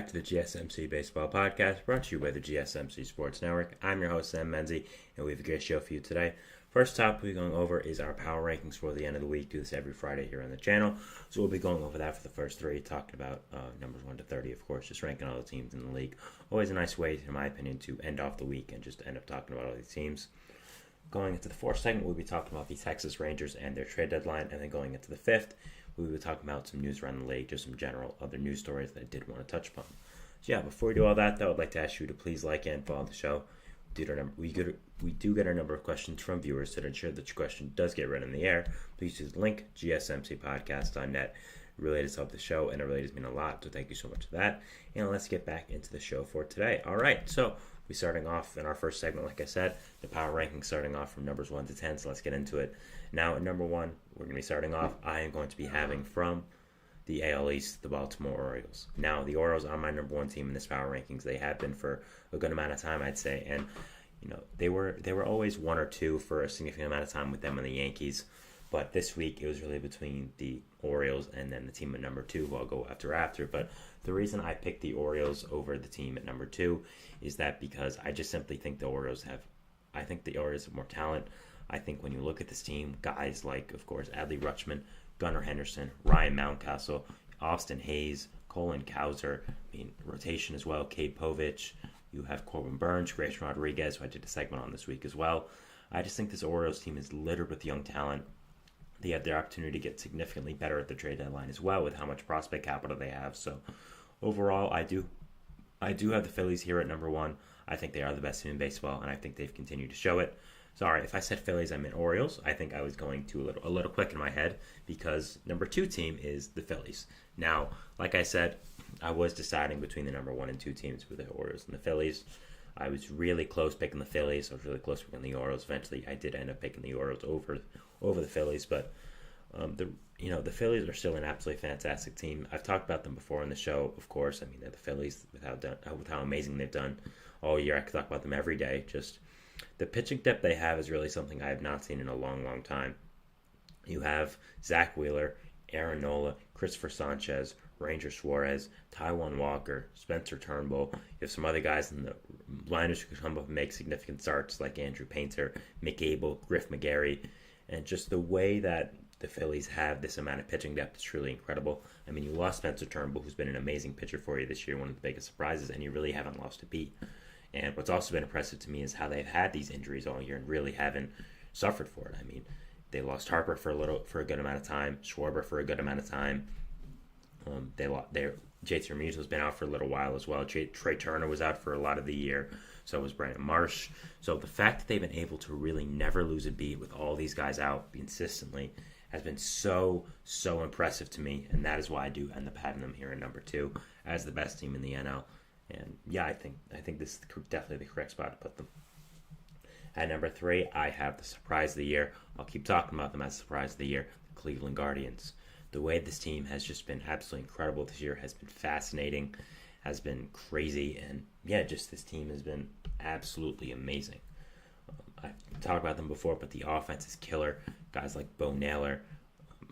to the GSMC Baseball Podcast, brought to you by the GSMC Sports Network. I'm your host, Sam Menzie, and we have a great show for you today. First topic we're going over is our power rankings for the end of the week. Do this every Friday here on the channel. So we'll be going over that for the first three, talking about numbers 1 to 30, of course, just ranking all the teams in the league. Always a nice way, in my opinion, to end off the week and just end up talking about all these teams. Going into the fourth segment, we'll be talking about the Texas Rangers and their trade deadline, and then going into the fifth, we will be talking about some news around the league, just some general other news stories that I did want to touch upon. So yeah, before we do all that, though, I'd like to ask you to please like and follow the show. We do get our number of questions from viewers, so to ensure that your question does get read in the air, please use the link gsmcpodcast.net. It really does help the show, and it really does mean a lot, so thank you so much for that. And let's get back into the show for today. All right, so we're starting off in our first segment, like I said, the power rankings starting off from numbers 1 to 10, so let's get into it. Now, at number 1, we're going to be starting off, I am going to be having from the AL East, the Baltimore Orioles. Now, the Orioles are my number 1 team in this power rankings. They have been for a good amount of time, I'd say, and they were always 1 or 2 for a significant amount of time with them and the Yankees. But this week, it was really between the Orioles and then the team at number 2, who I'll go after. But the reason I picked the Orioles over the team at number 2 is that because I just simply think the Orioles have more talent. I think when you look at this team, guys like, of course, Adley Rutschman, Gunnar Henderson, Ryan Mountcastle, Austin Hayes, Colin Cowser, rotation as well, Cade Povich. You have Corbin Burns, Grayson Rodriguez, who I did a segment on this week as well. I just think this Orioles team is littered with young talent. They have their opportunity to get significantly better at the trade deadline as well with how much prospect capital they have. So overall, I do have the Phillies here at number 1. I think they are the best team in baseball, and I think they've continued to show it. Sorry, if I said Phillies, I meant Orioles. I think I was going too a little quick in my head because number 2 team is the Phillies. Now, like I said, I was deciding between the number 1 and 2 teams with the Orioles and the Phillies. I was really close picking the Phillies. I was really close picking the Orioles. Eventually, I did end up picking the Orioles over the Phillies, but the Phillies are still an absolutely fantastic team. I've talked about them before on the show, of course. They're the Phillies with how amazing they've done all year. I could talk about them every day. Just the pitching depth they have is really something I have not seen in a long, long time. You have Zach Wheeler, Aaron Nola, Christopher Sanchez, Ranger Suarez, Taijuan Walker, Spencer Turnbull. You have some other guys in the lineup who could come up and make significant starts like Andrew Painter, Mick Abel, Griff McGarry. And just the way that the Phillies have this amount of pitching depth is truly incredible. You lost Spencer Turnbull, who's been an amazing pitcher for you this year, one of the biggest surprises, and you really haven't lost a beat. And what's also been impressive to me is how they've had these injuries all year and really haven't suffered for it. They lost Harper for a good amount of time, Schwarber for a good amount of time. JT Realmuto's been out for a little while as well. Trey Turner was out for a lot of the year. So was Brandon Marsh. So the fact that they've been able to really never lose a beat with all these guys out consistently has been so, so impressive to me. And that is why I do end up having them here in number 2 as the best team in the NL. And yeah, I think this is definitely the correct spot to put them. At number 3, I have the surprise of the year. I'll keep talking about them as the surprise of the year, the Cleveland Guardians. The way this team has just been absolutely incredible this year has been fascinating, has been crazy, and yeah, just this team has been absolutely amazing. I've talked about them before, but the offense is killer. Guys like Bo Naylor,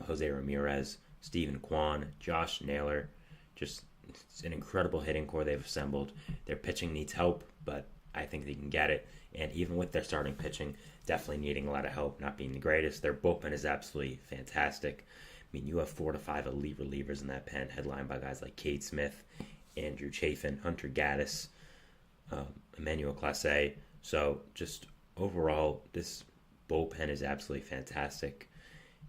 Jose Ramirez, Stephen Kwan, Josh Naylor, just it's an incredible hitting core they've assembled. Their pitching needs help, but I think they can get it. And even with their starting pitching, definitely needing a lot of help, not being the greatest. Their bullpen is absolutely fantastic. You have 4 to 5 elite relievers in that pen, headlined by guys like Cade Smith, Andrew Chafin, Hunter Gaddis, Emmanuel Clase. So just overall, this bullpen is absolutely fantastic.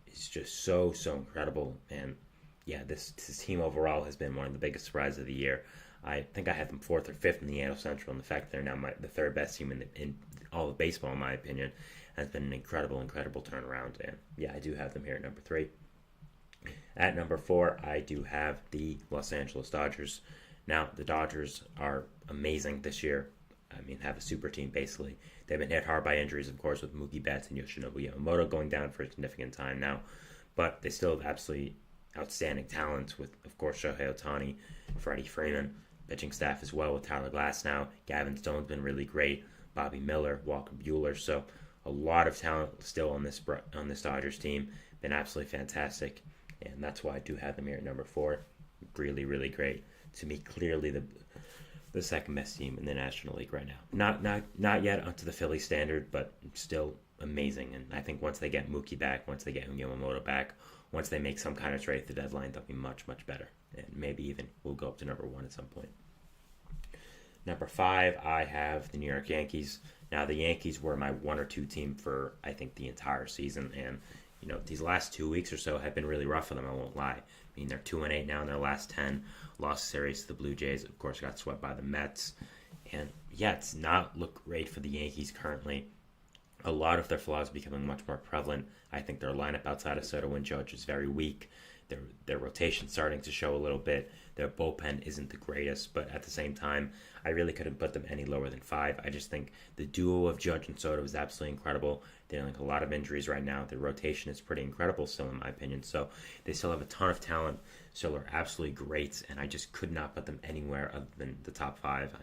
It's just so, so incredible. And yeah, this team overall has been one of the biggest surprises of the year. I think I have them 4th or 5th in the AL Central, and the fact that they're now the 3rd best team in all of baseball, in my opinion, has been an incredible, incredible turnaround. And yeah, I do have them here at number 3. At number 4, I do have the Los Angeles Dodgers. Now, the Dodgers are amazing this year. Have a super team, basically. They've been hit hard by injuries, of course, with Mookie Betts and Yoshinobu Yamamoto going down for a significant time now. But they still have absolutely outstanding talents with, of course, Shohei Ohtani, Freddie Freeman, pitching staff as well with Tyler Glasnow. Gavin Stone's been really great. Bobby Miller, Walker Buehler. So a lot of talent still on this Dodgers team. Been absolutely fantastic. And that's why I do have them here at number 4. Really, really great. to me, clearly the second best team in the National League right now. Not yet up to the Philly standard, but still amazing. And I think once they get Mookie back, once they get Yamamoto back, once they make some kind of trade at the deadline, they'll be much, much better. And maybe even we'll go up to number 1 at some point. Number 5, I have the New York Yankees. Now, the Yankees were my 1 or 2 team for, I think, the entire season. And, these last 2 weeks or so have been really rough for them, I won't lie. I mean, they're 2-8 now in their last 10. Lost series to the Blue Jays. Of course, got swept by the Mets. And, yeah, it's not look great for the Yankees currently. A lot of their flaws becoming much more prevalent. I think their lineup outside of Soto and Judge is very weak. Their rotation starting to show a little bit. Their bullpen isn't the greatest, but at the same time, I really couldn't put them any lower than 5. I just think the duo of Judge and Soto is absolutely incredible. They're dealing with a lot of injuries right now. Their rotation is pretty incredible still, in my opinion. So they still have a ton of talent. Still are absolutely great, and I just could not put them anywhere other than the top 5.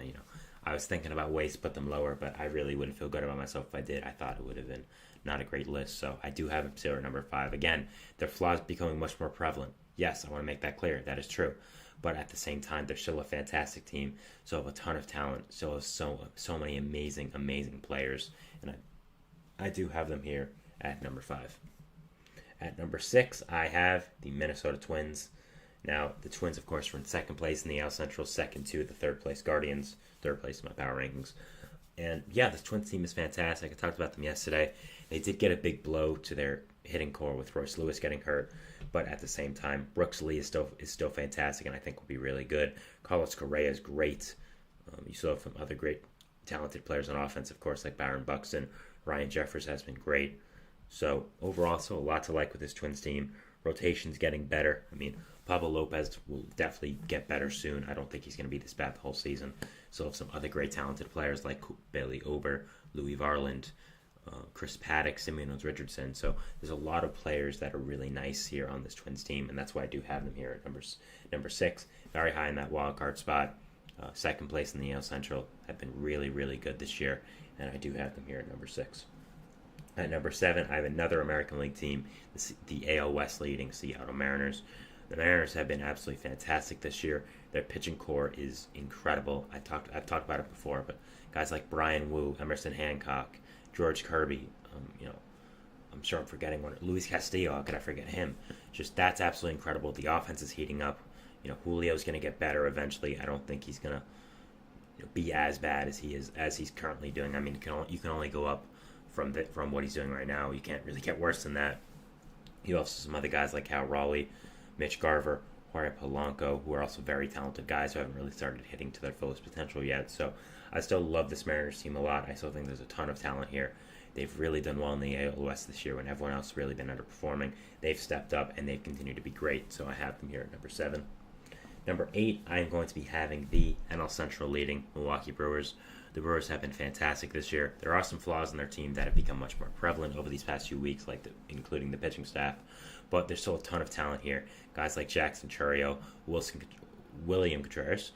I was thinking about ways to put them lower, but I really wouldn't feel good about myself if I did. I thought it would have been not a great list. So I do have them still at number 5. Again, their flaws becoming much more prevalent. Yes, I want to make that clear. That is true. But at the same time, they're still a fantastic team. Still have a ton of talent. Still have so many amazing, amazing players. And I do have them here at number 5. At number 6, I have the Minnesota Twins. Now, the Twins, of course, were in second place in the AL Central, second to the third place Guardians, third place in my power rankings. And yeah, this Twins team is fantastic. I talked about them yesterday. They did get a big blow to their hitting core with Royce Lewis getting hurt, but at the same time, Brooks Lee is still fantastic, and I think will be really good. Carlos Correa is great. You still have some other great, talented players on offense, of course, like Byron Buxton. Ryan Jeffers has been great. So overall, still a lot to like with this Twins team. Rotation's getting better. I mean, Pablo Lopez will definitely get better soon. I don't think he's going to be this bad the whole season. Still have some other great talented players like Bailey Ober, Louis Varland, Chris Paddock, Simeon Richardson. So there's a lot of players that are really nice here on this Twins team, and that's why I do have them here at number 6. Very high in that wild card spot. Second place in the AL Central. Have been really, really good this year, and I do have them here at number 6. At number 7, I have another American League team, the AL West leading Seattle Mariners. The Mariners have been absolutely fantastic this year. Their pitching core is incredible. I've talked about it before, but guys like Brian Wu, Emerson Hancock, George Kirby, I'm sure I'm forgetting one. Luis Castillo, how could I forget him? Just that's absolutely incredible. The offense is heating up. Julio's going to get better eventually. I don't think he's going to be as bad as he's currently doing. I mean, you can only go up from what he's doing right now. You can't really get worse than that. You also have some other guys like Cal Raleigh, Mitch Garver, Jorge Polanco, who are also very talented guys who haven't really started hitting to their fullest potential yet. So I still love this Mariners team a lot. I still think there's a ton of talent here. They've really done well in the AL West this year when everyone else has really been underperforming. They've stepped up and they've continued to be great. So I have them here at number 7. Number 8, I am going to be having the NL Central leading Milwaukee Brewers. The Brewers have been fantastic this year. There are some flaws in their team that have become much more prevalent over these past few weeks, including the pitching staff. But there's still a ton of talent here. Guys like Jackson Chourio, William Contreras,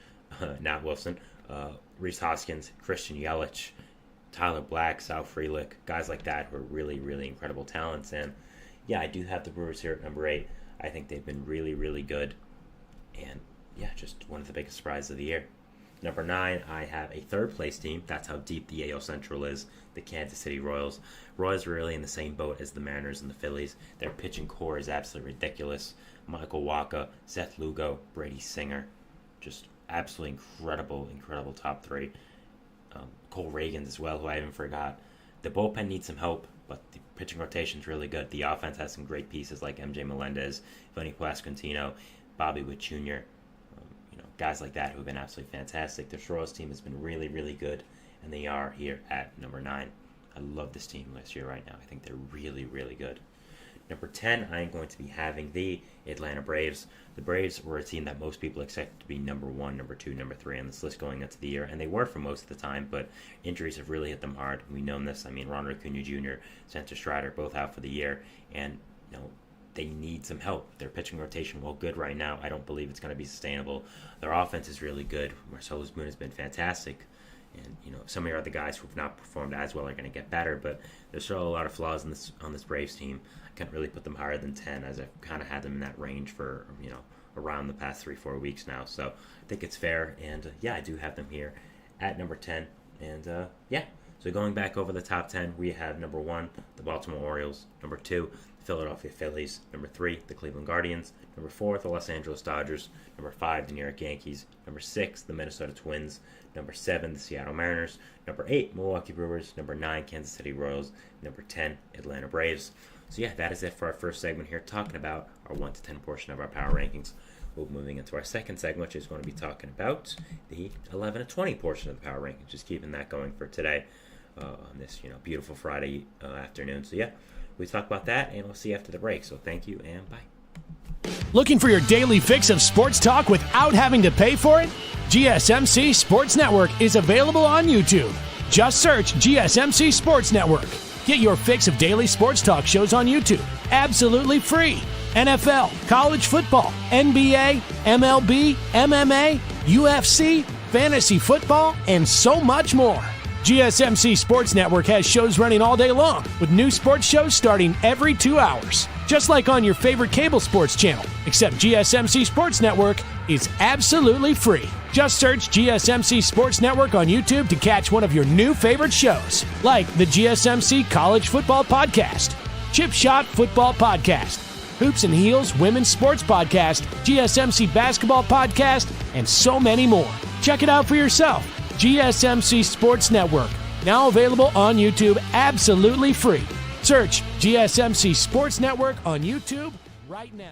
not Wilson, Rhys Hoskins, Christian Yelich, Tyler Black, Sal Frelick, guys like that who are really, really incredible talents. And yeah, I do have the Brewers here at number 8. I think they've been really, really good. And yeah, just one of the biggest surprises of the year. Number 9, I have a third place team. That's how deep the AL Central is. The Kansas City Royals. Royals are really in the same boat as the Mariners and the Phillies. Their pitching core is absolutely ridiculous. Michael Wacha, Seth Lugo, Brady Singer. Just absolutely incredible top 3. Cole Reagans as well, who I even forgot. The bullpen needs some help, but the pitching rotation is really good. The offense has some great pieces like MJ Melendez, Vinny Pasquantino, Bobby Witt Jr., guys like that who have been absolutely fantastic. This Royals team has been really, really good, and they are here at number 9. I love this team this year right now. I think they're really, really good. Number 10, I am going to be having the Atlanta Braves. The Braves were a team that most people expected to be number 1, number 2, number 3 on this list going into the year, and they were for most of the time, but injuries have really hit them hard. We know this. I mean, Ronald Acuna Jr., Spencer Strider, both out for the year, and they need some help. Their pitching rotation, while good right now, I don't believe it's going to be sustainable. Their offense is really good. Marcelo Zuna has been fantastic. And, some of your other guys who have not performed as well are going to get better, but there's still a lot of flaws on this Braves team. I can't really put them higher than 10, as I've kind of had them in that range for, around the past 3-4 weeks now. So I think it's fair, and I do have them here at number 10. And so going back over the top 10, we have number 1, the Baltimore Orioles, number 2, the Philadelphia Phillies, number 3, the Cleveland Guardians, number 4, the Los Angeles Dodgers, number 5, the New York Yankees, number 6, the Minnesota Twins, number 7, the Seattle Mariners, number 8, Milwaukee Brewers, number 9, Kansas City Royals, number 10, Atlanta Braves. So that is it for our first segment here, talking about our 1 to 10 portion of our power rankings. We'll be moving into our second segment, which is going to be talking about the 11 to 20 portion of the power rankings, just keeping that going for today on this beautiful Friday afternoon. So we talk about that, and we'll see you after the break. So thank you, and bye. Looking for your daily fix of sports talk without having to pay for it? GSMC Sports Network is available on YouTube. Just search GSMC Sports Network. Get your fix of daily sports talk shows on YouTube, absolutely free. NFL, college football, NBA, MLB, MMA, UFC, fantasy football, and so much more. GSMC Sports Network has shows running all day long, with new sports shows starting every 2 hours. Just like on your favorite cable sports channel, except GSMC Sports Network is absolutely free. Just search GSMC Sports Network on YouTube to catch one of your new favorite shows, like the GSMC College Football Podcast, Chip Shot Football Podcast, Hoops and Heels Women's Sports Podcast, GSMC Basketball Podcast, and so many more. Check it out for yourself. GSMC Sports Network, now available on YouTube absolutely free. Search GSMC Sports Network on YouTube right now.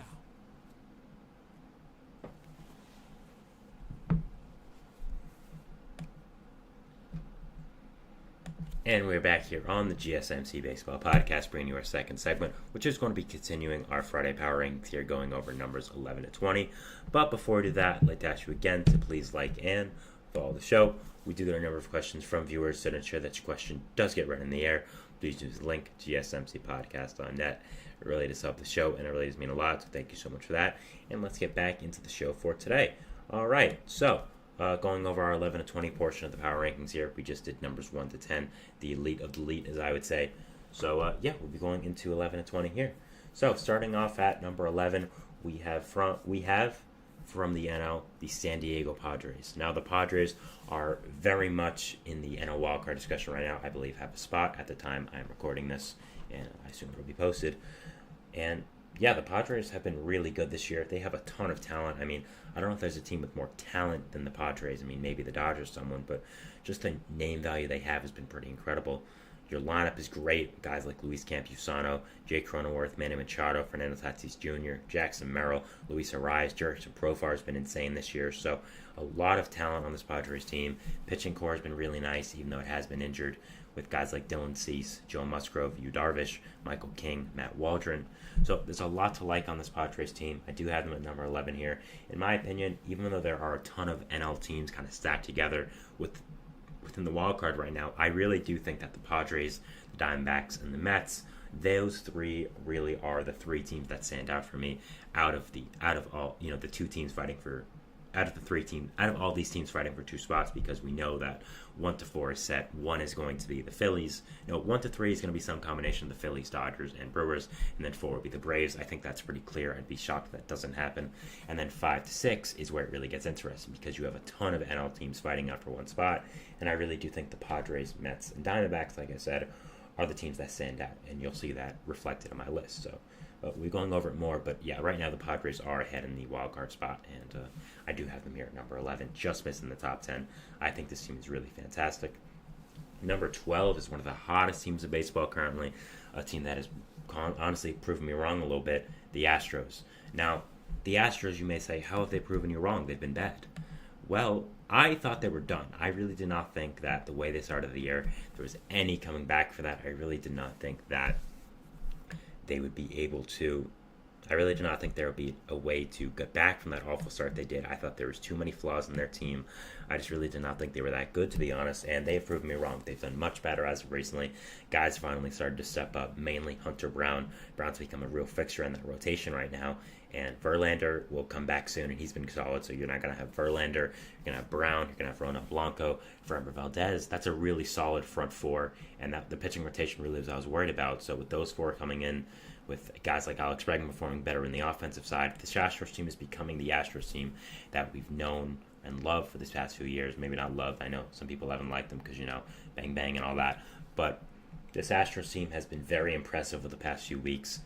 And we're back here on the GSMC Baseball Podcast, bringing you our second segment, which is going to be continuing our Friday Power Rankings here, going over numbers 11 to 20. But before we do that, I'd like to ask you again to please like and follow the show. We do get a number of questions from viewers, so to ensure that your question does get read in the air, please use the link, GSMCpodcast.net. It really does help the show, and it really does mean a lot, so thank you so much for that. And let's get back into the show for today. All right, so going over our 11 to 20 portion of the power rankings here, we just did numbers 1 to 10, the elite of the elite, as I would say. So, we'll be going into 11 to 20 here. So, starting off at number 11, we have from the NL, the San Diego Padres. Now, the Padres are very much in the NL wildcard discussion right now. I believe have a spot at the time I'm recording this, and I assume it'll be posted. And the Padres have been really good this year. They have a ton of talent. I mean, I don't know if there's a team with more talent than the Padres. I mean, maybe the Dodgers, someone, but just the name value they have has been pretty incredible. Your lineup is great. Guys like Luis Campusano, Jake Cronenworth, Manny Machado, Fernando Tatis Jr., Jackson Merrill, Luis Arias, Jurickson Profar has been insane this year. So a lot of talent on this Padres team. Pitching core has been really nice, even though it has been injured, with guys like Dylan Cease, Joe Musgrove, Yu Darvish, Michael King, Matt Waldron. So there's a lot to like on this Padres team. I do have them at number 11 here. In my opinion, even though there are a ton of NL teams kind of stacked together within the wild card right now, I really do think that the Padres, the Diamondbacks, and the Mets, those three really are the three teams that stand out for me out of all the two teams fighting for out of all these teams fighting for two spots, because we know that 1 to 4 is set. 1 is going to be the Phillies. 1 to 3 is going to be some combination of the Phillies, Dodgers, and Brewers, and then 4 will be the Braves. I think that's pretty clear. I'd be shocked if that doesn't happen. And then 5 to 6 is where it really gets interesting, because you have a ton of NL teams fighting out for one spot, and I really do think the Padres, Mets, and Diamondbacks, like I said, are the teams that stand out, and you'll see that reflected in my list. So we're going over it more, but right now the Padres are ahead in the wild card spot, and I do have them here at number 11, just missing the top 10. I think this team is really fantastic. Number 12 is one of the hottest teams in baseball currently, a team that has honestly proven me wrong a little bit, the Astros. Now, the Astros, you may say, how have they proven you wrong? They've been bad. Well, I thought they were done. I really did not think that the way they started the year, there was any coming back for that. I really did not think that they would be able to. I really did not think there would be a way to get back from that awful start they did. I thought there was too many flaws in their team. I just really did not think they were that good, to be honest, and they've proven me wrong. They've done much better as of recently. Guys finally started to step up, mainly Hunter Brown. Brown's become a real fixture in that rotation right now, and Verlander will come back soon, and he's been solid, so you're not going to have Verlander. You're going to have Brown. You're going to have Ronald Blanco, Framber Valdez. That's a really solid front four, and that the pitching rotation really was I was worried about. So with those four coming in, with guys like Alex Bregman performing better in the offensive side. This Astros team is becoming the Astros team that we've known and loved for this past few years. Maybe not loved. I know some people haven't liked them because, bang bang and all that. But this Astros team has been very impressive over the past few weeks.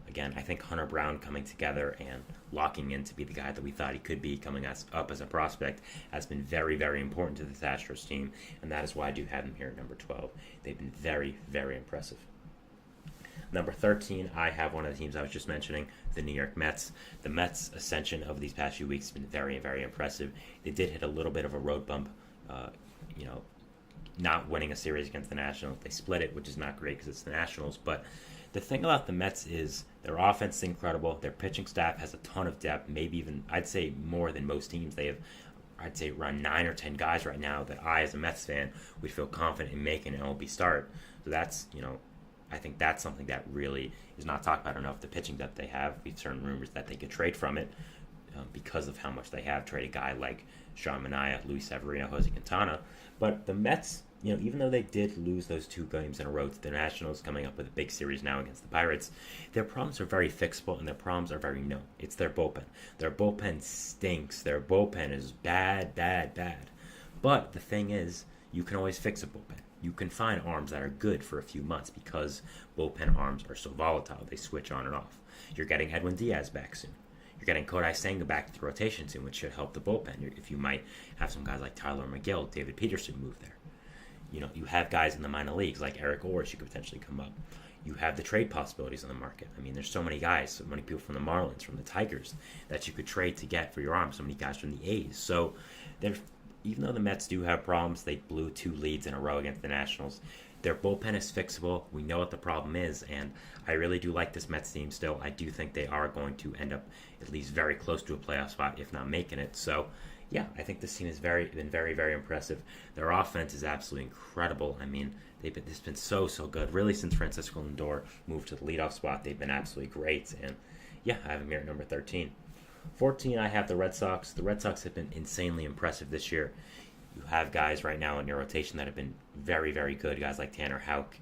Again, I think Hunter Brown coming together and locking in to be the guy that we thought he could be coming up as a prospect has been very, very important to this Astros team, and that is why I do have them here at number 12. They've been very, very impressive. Number 13, I have one of the teams I was just mentioning, the New York Mets. The Mets' ascension over these past few weeks has been very, very impressive. They did hit a little bit of a road bump, not winning a series against the Nationals. They split it, which is not great because it's the Nationals. But the thing about the Mets is their offense is incredible. Their pitching staff has a ton of depth, maybe even, I'd say, more than most teams. They have, I'd say, around 9 or 10 guys right now that I, as a Mets fan, would feel confident in making an MLB start. So that's, I think that's something that really is not talked about enough. The pitching depth they have, we've heard rumors that they could trade from it because of how much they have traded a guy like Sean Manaea, Luis Severino, Jose Quintana. But the Mets, even though they did lose those 2 games in a row to the Nationals, coming up with a big series now against the Pirates, their problems are very fixable and their problems are very known. It's their bullpen. Their bullpen stinks. Their bullpen is bad, bad, bad. But the thing is, you can always fix a bullpen. You can find arms that are good for a few months because bullpen arms are so volatile. They switch on and off. You're getting Edwin Diaz back soon. You're getting Kodai Senga back to the rotation soon, which should help the bullpen. If you might have some guys like Tyler McGill, David Peterson move there. You have guys in the minor leagues like Eric Orris who could potentially come up. You have the trade possibilities on the market. I mean, there's so many guys, so many people from the Marlins, from the Tigers, that you could trade to get for your arm. So many guys from the A's. So even though the Mets do have problems, they blew 2 leads in a row against the Nationals. Their bullpen is fixable. We know what the problem is, and I really do like this Mets team still. I do think they are going to end up at least very close to a playoff spot, if not making it. So, yeah, I think this team has been very, very impressive. Their offense is absolutely incredible. I mean, it's been so good. Really, since Francisco Lindor moved to the leadoff spot, they've been absolutely great. And, yeah, I have them here at number 13. 14, I have the Red Sox. The Red Sox have been insanely impressive this year. You have guys right now in your rotation that have been very, very good. Guys like Tanner Houck,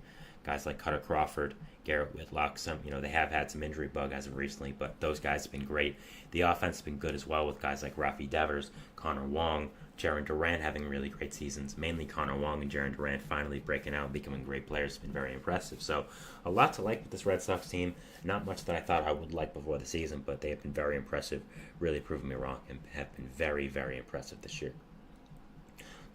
guys like Cutter Crawford, Garrett Whitlock. They have had some injury bug as of recently, but those guys have been great. The offense has been good as well with guys like Rafi Devers, Connor Wong, Jaron Durant having really great seasons. Mainly Connor Wong and Jaron Durant finally breaking out and becoming great players has been very impressive. So a lot to like with this Red Sox team. Not much that I thought I would like before the season, but they have been very impressive, really proving me wrong, and have been very, very impressive this year.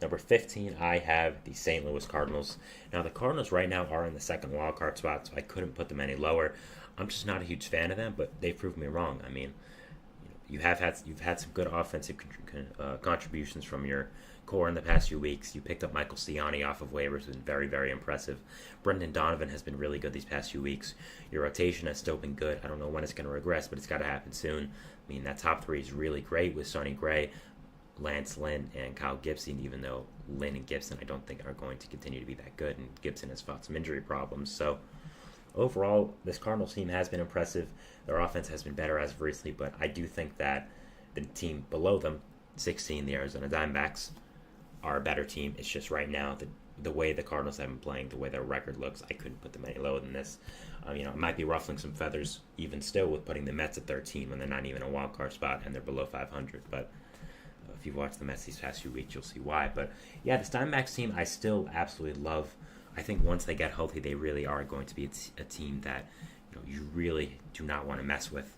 Number 15, I have the St. Louis Cardinals. Now, the Cardinals right now are in the second wildcard spot, so I couldn't put them any lower. I'm just not a huge fan of them, but they've proved me wrong. I mean, you've had some good offensive contributions from your core in the past few weeks. You picked up Michael Stiani off of waivers, who's been very, very impressive. Brendan Donovan has been really good these past few weeks. Your rotation has still been good. I don't know when it's going to regress, but it's got to happen soon. I mean, that top 3 is really great with Sonny Gray, Lance Lynn, and Kyle Gibson, even though Lynn and Gibson I don't think are going to continue to be that good, and Gibson has fought some injury problems. So overall, this Cardinals team has been impressive. Their offense has been better as of recently, but I do think that the team below them, 16, the Arizona Diamondbacks, are a better team. It's just right now, the way the Cardinals have been playing, the way their record looks, I couldn't put them any lower than this. It might be ruffling some feathers even still with putting the Mets at 13 when they're not even a wild card spot and they're below 500, but if you've watched the Mets these past few weeks, you'll see why. But yeah, this Diamondbacks team I still absolutely love. I think once they get healthy, they really are going to be a team that you really do not want to mess with.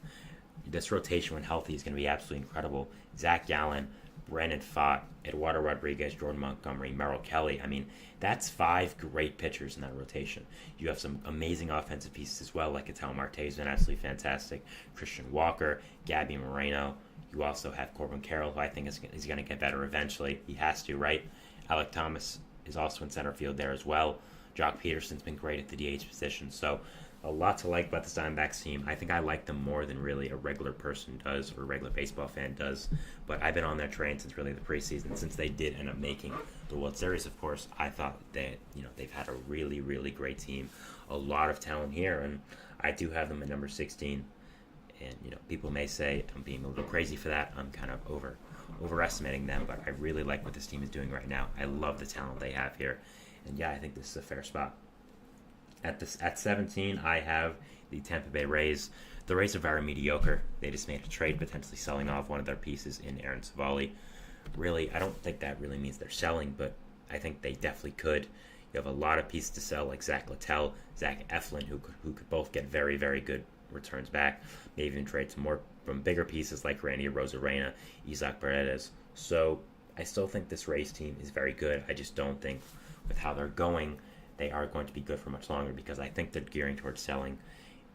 This rotation when healthy is going to be absolutely incredible. Zach Gallen, Brandon Pfaadt, Eduardo Rodriguez, Jordan Montgomery, Merrill Kelly. I mean, that's 5 great pitchers in that rotation. You have some amazing offensive pieces as well, like Ketel Marte has been absolutely fantastic. Christian Walker, Gabby Moreno. You also have Corbin Carroll, who I think is going to get better eventually. He has to, right? Alec Thomas is also in center field there as well. Jock Peterson's been great at the DH position. So a lot to like about the Diamondbacks team. I think I like them more than really a regular person does or a regular baseball fan does. But I've been on their train since really the preseason. Since they did end up making the World Series, of course, I thought that they've had a really, really great team. A lot of talent here, and I do have them at number 16. And people may say I'm being a little crazy for that. I'm kind of overestimating them, but I really like what this team is doing right now. I love the talent they have here, and yeah, I think this is a fair spot. At 17, I have the Tampa Bay Rays. The Rays are very mediocre. They just made a trade, potentially selling off one of their pieces in Aaron Savali. Really, I don't think that really means they're selling, but I think they definitely could. You have a lot of pieces to sell, like Zach Littell, Zach Eflin, who could both get very, very good returns back. Maybe even trade some more from bigger pieces like Randy Arozarena, Isaac Paredes. So I still think this Rays team is very good. I just don't think with how they're going, they are going to be good for much longer, because I think they're gearing towards selling,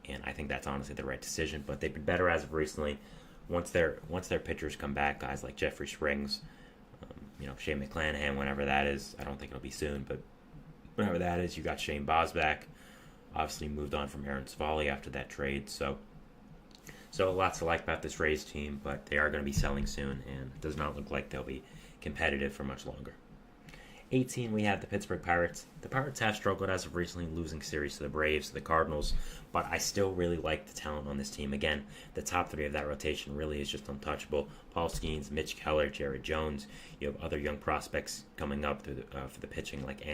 and I think that's honestly the right decision. But they've been better as of recently. Once their pitchers come back, guys like Jeffrey Springs, Shane McClanahan, whenever that is. I don't think it'll be soon, but whenever that is, you got Shane Baz back. Obviously moved on from Aaron Savali after that trade. So lots to like about this Rays team, but they are going to be selling soon, and it does not look like they'll be competitive for much longer. 18, we have the Pittsburgh Pirates. The Pirates have struggled as of recently, losing series to the Braves, to the Cardinals, but I still really like the talent on this team. Again, the top three of that rotation really is just untouchable. Paul Skeens, Mitch Keller, Jared Jones. You have other young prospects coming up for the pitching, like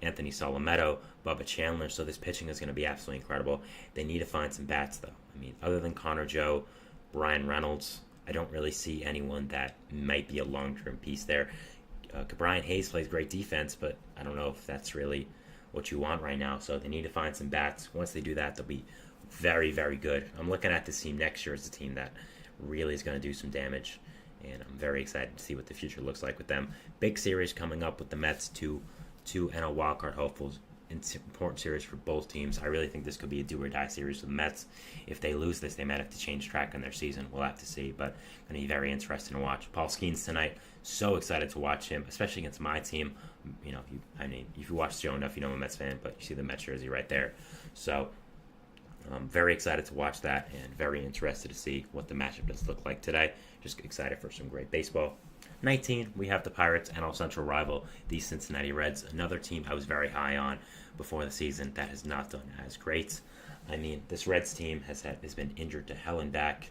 Anthony Solometo, Bubba Chandler, so this pitching is going to be absolutely incredible. They need to find some bats, though. I mean, other than Connor Joe, Brian Reynolds, I don't really see anyone that might be a long-term piece there. Brian Hayes plays great defense, but I don't know if that's really what you want right now. So they need to find some bats. Once they do that, they'll be very, very good. I'm looking at this team next year as a team that really is going to do some damage, and I'm very excited to see what the future looks like with them. Big series coming up with the Mets, two NL wildcard hopefuls. Important series for both teams. I really think this could be a do-or-die series for the Mets. If they lose this, they might have to change track on their season. We'll have to see, but going to be very interesting to watch. Paul Skeens tonight, so excited to watch him, especially against my team. If you watch the show enough, you know I'm a Mets fan, but you see the Mets jersey right there. So I'm very excited to watch that, and very interested to see what the matchup does look like today. Just excited for some great baseball. 19, we have the Pirates' NL Central rival, the Cincinnati Reds, another team I was very high on before the season that has not done as great. I mean, this Reds team has been injured to hell and back,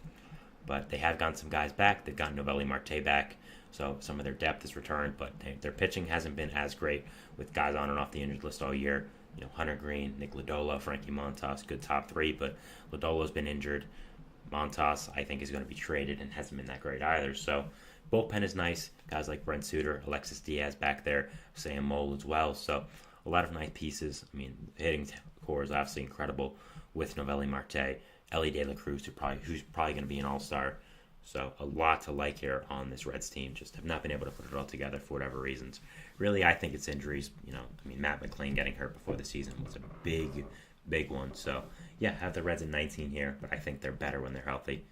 but they have gotten some guys back. They've gotten Noelli Marte back, so some of their depth is returned, but their pitching hasn't been as great with guys on and off the injured list all year. Hunter Green, Nick Lodolo, Frankie Montas, good top three, but Lodolo's been injured. Montas, I think, is going to be traded and hasn't been that great either, so bullpen is nice. Guys like Brent Suter, Alexis Diaz back there, Sam Mole as well. So a lot of nice pieces. I mean, the hitting core is obviously incredible with Noelli Marte, Ellie De La Cruz, who's probably going to be an all-star. So a lot to like here on this Reds team. Just have not been able to put it all together for whatever reasons. Really, I think it's injuries. Matt McClain getting hurt before the season was a big one. So yeah, have the Reds at 19 here, but I think they're better when they're healthy.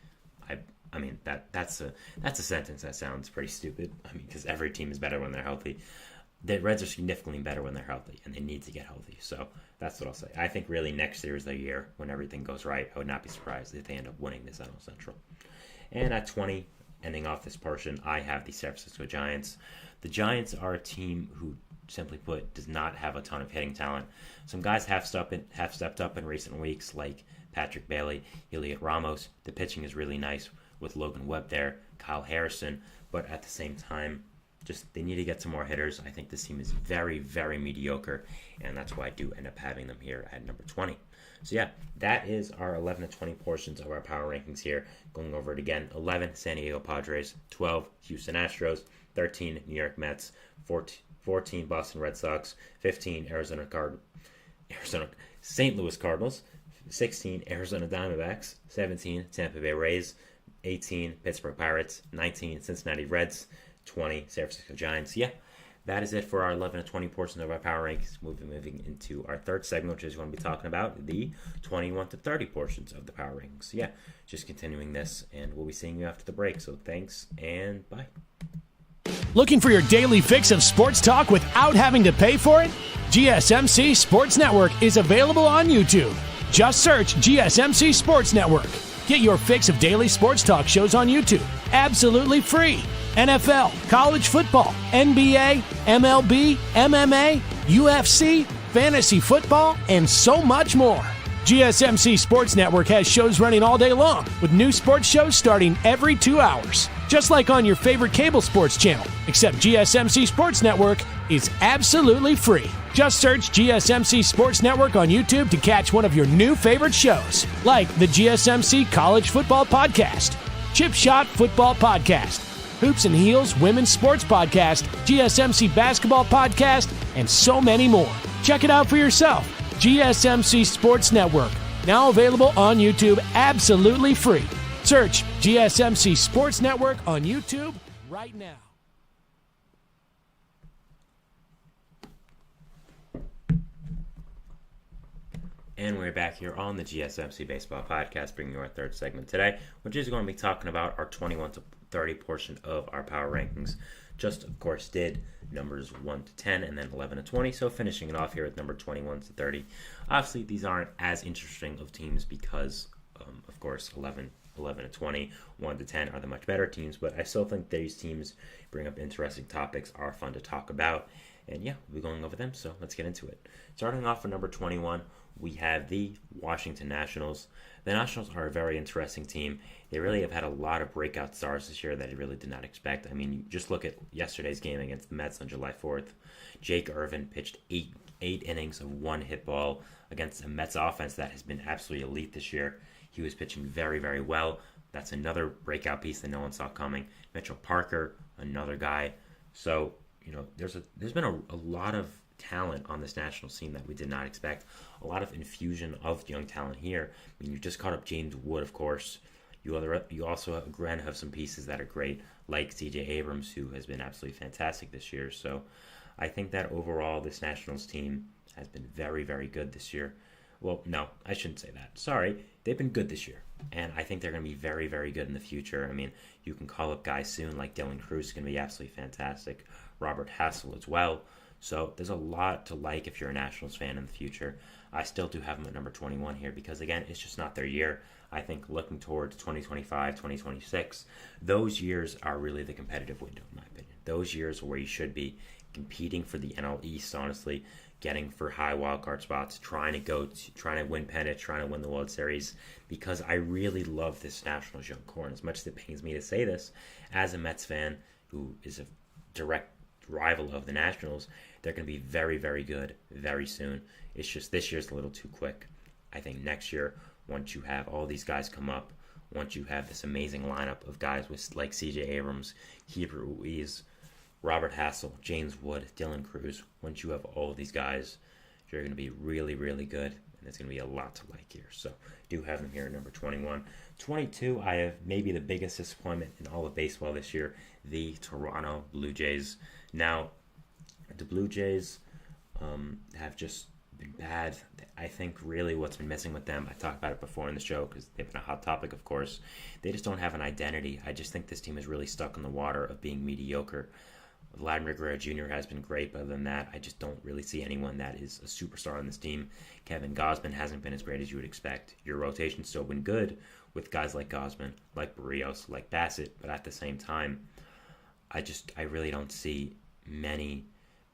That's a sentence that sounds pretty stupid. Because every team is better when they're healthy. The Reds are significantly better when they're healthy, and they need to get healthy. So that's what I'll say. I think really next year is the year when everything goes right. I would not be surprised if they end up winning this NL Central. And at 20, ending off this portion, I have the San Francisco Giants. The Giants are a team who, simply put, does not have a ton of hitting talent. Some guys have stepped up in recent weeks, like Patrick Bailey, Heliot Ramos. The pitching is really nice with Logan Webb there, Kyle Harrison, but at the same time, just they need to get some more hitters. I think this team is very, very mediocre, and that's why I do end up having them here at number 20. So yeah, that is our 11 to 20 portions of our power rankings here. Going over it again: 11 San Diego Padres, 12 Houston Astros, 13 New York Mets, 14 Boston Red Sox, 15 St. Louis Cardinals, 16 Arizona Diamondbacks, 17 Tampa Bay Rays, 18 Pittsburgh Pirates, 19 Cincinnati Reds, 20 San Francisco Giants. Yeah, that is it for our 11 to 20 portions of our power rankings. Moving into our third segment, which is going to be talking about the 21 to 30 portions of the power rankings. So yeah, just continuing this, and we'll be seeing you after the break. So thanks, and bye. Looking for your daily fix of sports talk without having to pay for it? GSMC Sports Network is available on YouTube. Just search GSMC Sports Network. Get your fix of daily sports talk shows on YouTube, absolutely free. NFL, college football, NBA, MLB, MMA, UFC, fantasy football, and so much more. GSMC Sports Network has shows running all day long, with new sports shows starting every 2 hours. just like on your favorite cable sports channel, except GSMC Sports Network is absolutely free. Just search GSMC Sports Network on YouTube to catch one of your new favorite shows, like the GSMC College Football Podcast, Chip Shot Football Podcast, Hoops and Heels Women's Sports Podcast, GSMC Basketball Podcast, and so many more. Check it out for yourself. GSMC Sports Network, now available on YouTube absolutely free. Search GSMC Sports Network on YouTube right now. And we're back here on the GSMC Baseball Podcast, bringing you our third segment today, which is going to be talking about our 21 to 30 portion of our power rankings. Just, of course, did numbers 1 to 10 and then 11 to 20, so finishing it off here with number 21 to 30. Obviously, these aren't as interesting of teams because, of course, 11 to 20, 1 to 10 are the much better teams, but I still think these teams bring up interesting topics, are fun to talk about, and yeah, we'll be going over them, so let's get into it. Starting off at number 21, we have the Washington Nationals. The Nationals are a very interesting team. They really have had a lot of breakout stars this year that I really did not expect. I mean, you just look at yesterday's game against the Mets on July 4th. Jake Irvin pitched eight innings of one hit ball against a Mets offense that has been absolutely elite this year. He was pitching very, very well. That's another breakout piece that no one saw coming. Mitchell Parker, another guy. So, you know, there's been a lot of talent on this Nationals team that we did not expect. A lot of infusion of young talent here. I mean, you just caught up James Wood, of course. You also again have some pieces that are great, like C.J. Abrams, who has been absolutely fantastic this year. So I think that overall this Nationals team has been very, very good this year. Well, no, I shouldn't say that. Sorry. They've been good this year, and I think they're going to be very, very good in the future. I mean, you can call up guys soon like Dylan Cruz is going to be absolutely fantastic. Robert Hassel as well. So there's a lot to like if you're a Nationals fan in the future. I still do have them at number 21 here because, again, it's just not their year. I think looking towards 2025, 2026, those years are really the competitive window, in my opinion. Those years are where you should be competing for the NL East, honestly, getting for high wildcard spots, trying to win pennant, trying to win the World Series, because I really love this Nationals young core. And as much as it pains me to say this, as a Mets fan who is a direct rival of the Nationals, they're going to be very, very good very soon. It's just this year's a little too quick. I think next year, once you have all these guys come up, once you have this amazing lineup of guys with like C.J. Abrams, Keeper Ruiz, Robert Hassel, James Wood, Dylan Cruz, once you have all of these guys, you're going to be really, really good, and there's going to be a lot to like here. So do have them here at number 21. 22, I have maybe the biggest disappointment in all of baseball this year, the Toronto Blue Jays. Now, the Blue Jays have just been bad. I think really what's been missing with them, I talked about it before in the show because they've been a hot topic, of course. They just don't have an identity. I just think this team is really stuck in the water of being mediocre. Vladimir Guerrero Jr. has been great, but other than that, I just don't really see anyone that is a superstar on this team. Kevin Gausman hasn't been as great as you would expect. Your rotation's still been good with guys like Gausman, like Barrios, like Bassett, but at the same time, I really don't see many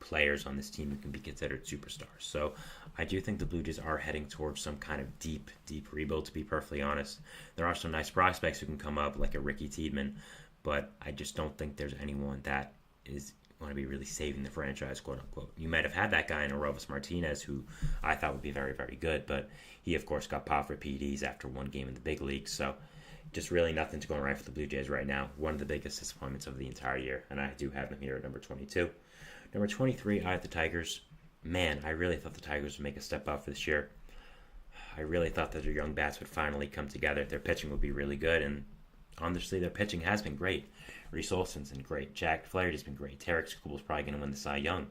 players on this team who can be considered superstars. So I do think the Blue Jays are heading towards some kind of deep rebuild, to be perfectly honest. There are some nice prospects who can come up, like a Ricky Tiedemann, but I just don't think there's anyone that is going to be really saving the franchise, quote unquote. You might have had that guy in Arovis Martinez, who I thought would be very, very good, but he, of course, got popped for PEDs after one game in the big leagues. So just really nothing's going right for the Blue Jays right now. One of the biggest disappointments of the entire year, and I do have them here at number 22. Number 23, I have the Tigers. Man, I really thought the Tigers would make a step up for this year. I really thought that their young bats would finally come together. Their pitching would be really good, and honestly, their pitching has been great. Reese Olson's been great. Jack Flaherty's been great. Tarek Skubal's probably going to win the Cy Young.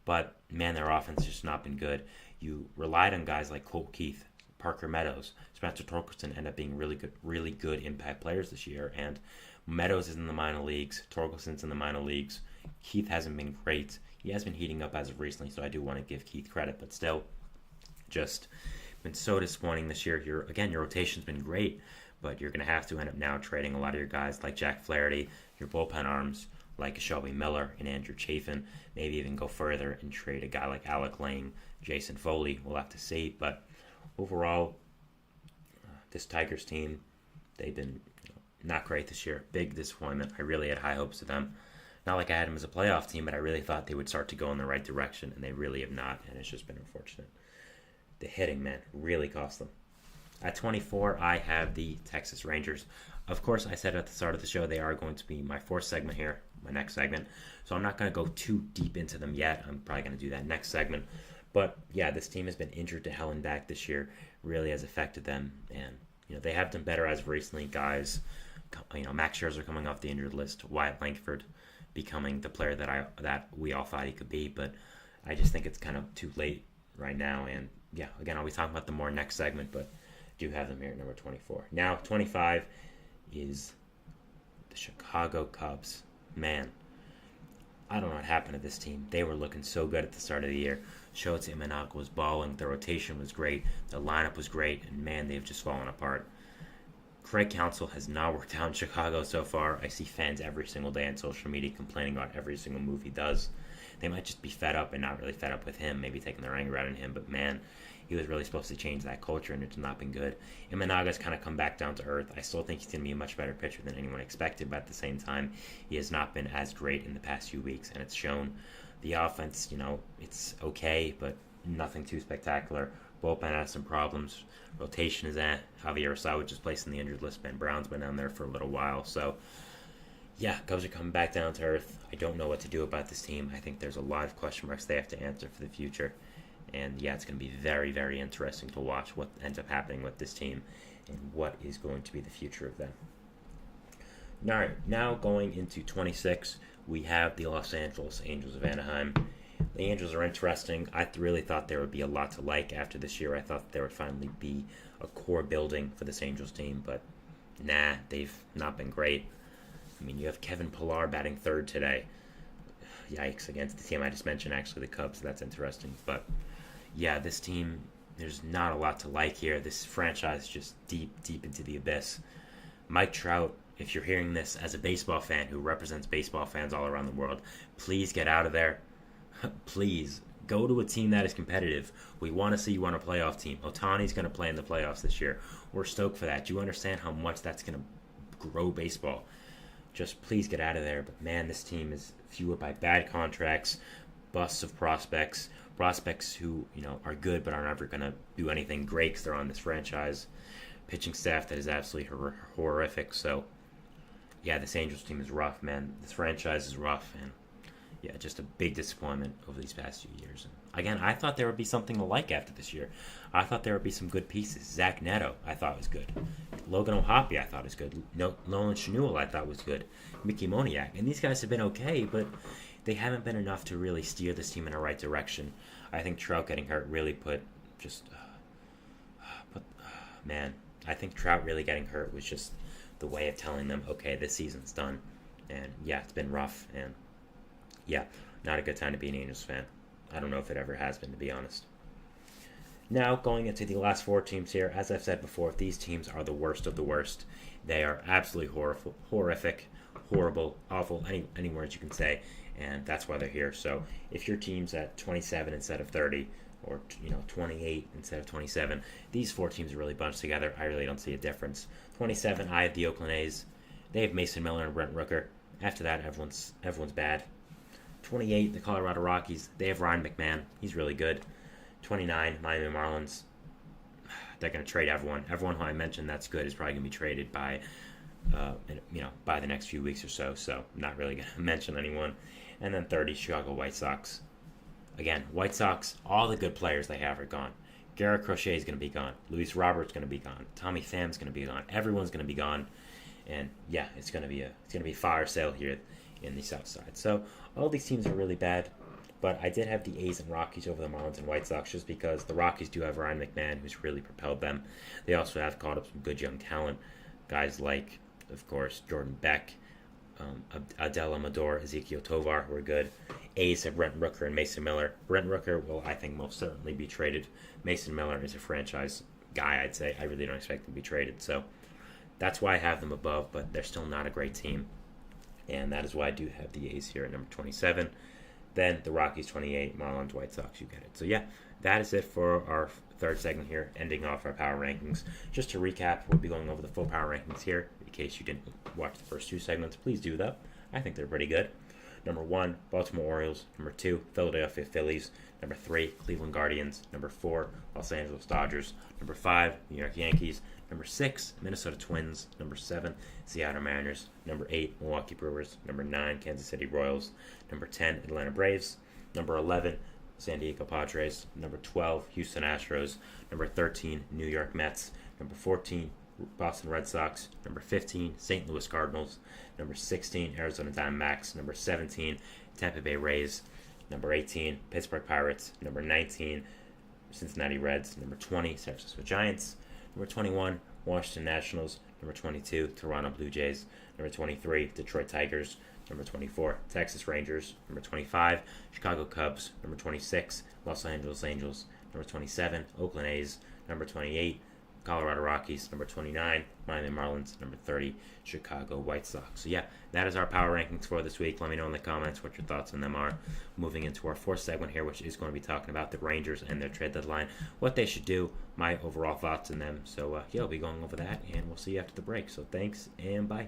But, man, their offense has just not been good. You relied on guys like Colt Keith, Parker Meadows, Spencer Torkelson end up being really good impact players this year. And Meadows is in the minor leagues. Torkelson's in the minor leagues. Keith hasn't been great. He has been heating up as of recently, so I do want to give Keith credit. But still, just been so disappointing this year. Your rotation's been great, but you're going to have to end up now trading a lot of your guys like Jack Flaherty, your bullpen arms like Shelby Miller and Andrew Chafin, maybe even go further and trade a guy like Alec Lang, Jason Foley. We'll have to see. But overall, this Tigers team, they've been not great this year. Big disappointment. I really had high hopes of them. Not like I had them as a playoff team, but I really thought they would start to go in the right direction, and they really have not, and it's just been unfortunate. The hitting, man, really cost them. At 24, I have the Texas Rangers. Of course, I said at the start of the show they are going to be my fourth segment here, my next segment. So I'm not going to go too deep into them yet. I'm probably going to do that next segment. But yeah, this team has been injured to hell and back this year. Really has affected them. And, they have done better as of recently. Guys, Max Scherzer coming off the injured list. Wyatt Langford becoming the player that we all thought he could be. But I just think it's kind of too late right now. And yeah, again, I'll be talking about them more next segment. But do have them here at number 24. Now, 25 is the Chicago Cubs. Man, I don't know what happened to this team. They were looking so good at the start of the year. Shota Imanaga was balling. The rotation was great. The lineup was great. And man, they've just fallen apart. Craig Counsell has not worked out in Chicago so far. I see fans every single day on social media complaining about every single move he does. They might just be fed up and not really fed up with him, maybe taking their anger out on him. But man, he was really supposed to change that culture, and it's not been good. Imanaga's kind of come back down to earth. I still think he's going to be a much better pitcher than anyone expected, but at the same time, he has not been as great in the past few weeks, and it's shown. The offense, it's okay, but nothing too spectacular. Bullpen has some problems. Rotation is at. Javier Osawa just placed in the injured list. Ben Brown's been down there for a little while, so yeah, Cubs are coming back down to earth. I don't know what to do about this team. I think there's a lot of question marks they have to answer for the future. And yeah, it's going to be very, very interesting to watch what ends up happening with this team and what is going to be the future of them. All right, now going into 26, we have the Los Angeles Angels of Anaheim. The Angels are interesting. I really thought there would be a lot to like after this year. I thought there would finally be a core building for this Angels team, but nah, they've not been great. I mean, you have Kevin Pillar batting third today. Yikes, against the team I just mentioned, actually, the Cubs. So that's interesting. But yeah, this team, there's not a lot to like here. This franchise is just deep, deep into the abyss. Mike Trout, if you're hearing this as a baseball fan who represents baseball fans all around the world, please get out of there. Please, go to a team that is competitive. We want to see you on a playoff team. Ohtani's going to play in the playoffs this year. We're stoked for that. Do you understand how much that's going to grow baseball? Just please get out of there. But man, this team is fueled by bad contracts, busts of prospects who are good but are never going to do anything great because they're on this franchise. Pitching staff that is absolutely horrific. So yeah, this Angels team is rough, man. This franchise is rough, and yeah, just a big disappointment over these past few years. And again, I thought there would be something to like after this year. I thought there would be some good pieces. Zach Neto, I thought was good. Logan O'Hoppe, I thought was good. Nolan Schanuel, I thought was good. Mickey Moniak. And these guys have been okay, but they haven't been enough to really steer this team in the right direction. I think Trout getting hurt really I think Trout really getting hurt was just the way of telling them, okay, this season's done. And yeah, it's been rough, and yeah, not a good time to be an Angels fan. I don't know if it ever has been, to be honest. Now, going into the last four teams here, as I've said before, these teams are the worst of the worst. They are absolutely horrific, horrible, awful, any words you can say, and that's why they're here. So if your team's at 27 instead of 30, or 28 instead of 27, these four teams are really bunched together. I really don't see a difference. 27, I have the Oakland A's. They have Mason Miller and Brent Rooker. After that, everyone's bad. 28, the Colorado Rockies. They have Ryan McMahon. He's really good. 29, Miami Marlins. They're going to trade everyone. Everyone who I mentioned that's good is probably going to be traded by the next few weeks or so. So I'm not really going to mention anyone. And then 30, Chicago White Sox. Again, White Sox, all the good players they have are gone. Garrett Crochet is going to be gone. Luis Robert's going to be gone. Tommy Pham's going to be gone. Everyone's going to be gone. And yeah, it's going to be fire sale here in the South Side. So all these teams are really bad, but I did have the A's and Rockies over the Marlins and White Sox just because the Rockies do have Ryan McMahon, who's really propelled them. They also have caught up some good young talent, guys like, of course, Jordan Beck, Adel Amador, Ezekiel Tovar, who are good. A's have Brent Rooker and Mason Miller. Brent Rooker will, I think, most certainly be traded. Mason Miller is a franchise guy, I'd say. I really don't expect him to be traded, so that's why I have them above, but they're still not a great team. And that is why I do have the A's here at number 27. Then the Rockies 28, Marlins, White Sox, you get it. So yeah, that is it for our third segment here, ending off our power rankings. Just to recap, we'll be going over the full power rankings here in case you didn't watch the first 2 segments, please do that. I think they're pretty good. Number 1, Baltimore Orioles. Number 2, Philadelphia Phillies. Number 3, Cleveland Guardians. Number 4, Los Angeles Dodgers. Number 5, New York Yankees. Number 6, Minnesota Twins. Number 7, Seattle Mariners. Number 8, Milwaukee Brewers. Number 9, Kansas City Royals. Number 10, Atlanta Braves. Number 11, San Diego Padres. Number 12, Houston Astros. Number 13, New York Mets. Number 14, Boston Red Sox. Number 15, St. Louis Cardinals. Number 16, Arizona Diamondbacks. Number 17, Tampa Bay Rays. Number 18, Pittsburgh Pirates. Number 19, Cincinnati Reds. Number 20, San Francisco Giants. Number 21, Washington Nationals. Number 22, Toronto Blue Jays. Number 23, Detroit Tigers. Number 24, Texas Rangers. Number 25, Chicago Cubs. Number 26, Los Angeles Angels. Number 27, Oakland A's. Number 28, Colorado Rockies. Number 29, Miami Marlins. Number 30, Chicago White Sox. So yeah, that is our power rankings for this week. Let me know in the comments what your thoughts on them are. Moving into our 4th segment here, which is going to be talking about the Rangers and their trade deadline, what they should do, my overall thoughts on them. So yeah, I'll be going over that, and we'll see you after the break. So thanks, and bye.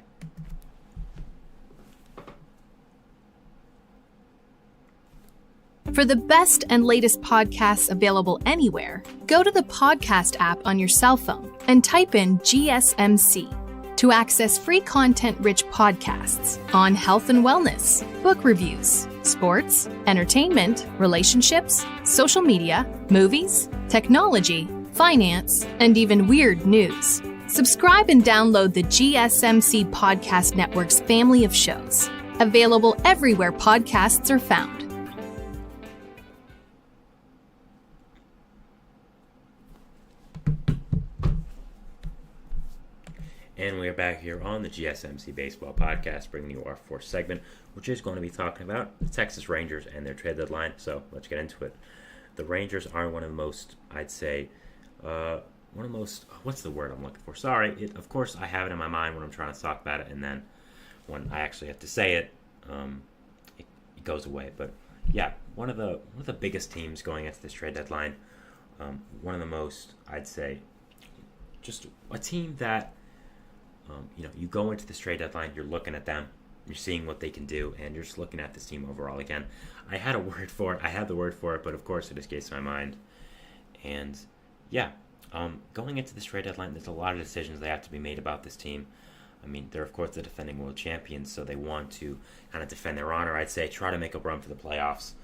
For the best and latest podcasts available anywhere, go to the podcast app on your cell phone and type in GSMC to access free content-rich podcasts on health and wellness, book reviews, sports, entertainment, relationships, social media, movies, technology, finance, and even weird news. Subscribe and download the GSMC Podcast Network's family of shows, available everywhere podcasts are found. And we are back here on the GSMC Baseball Podcast, bringing you our 4th segment, which is going to be talking about the Texas Rangers and their trade deadline. So let's get into it. The Rangers are one of the most, I'd say, what's the word I'm looking for? Sorry, of course I have it in my mind when I'm trying to talk about it, and then when I actually have to say it, it goes away. But yeah, one of the biggest teams going into this trade deadline. One of the most, I'd say, just a team that. You go into this trade deadline, you're looking at them, you're seeing what they can do, and you're just looking at this team overall. Again, I had the word for it, but of course it escapes my mind. And yeah, going into this trade deadline, there's a lot of decisions that have to be made about this team. I mean, they're of course the defending world champions, so they want to kind of defend their honor, I'd say, try to make a run for the playoffs.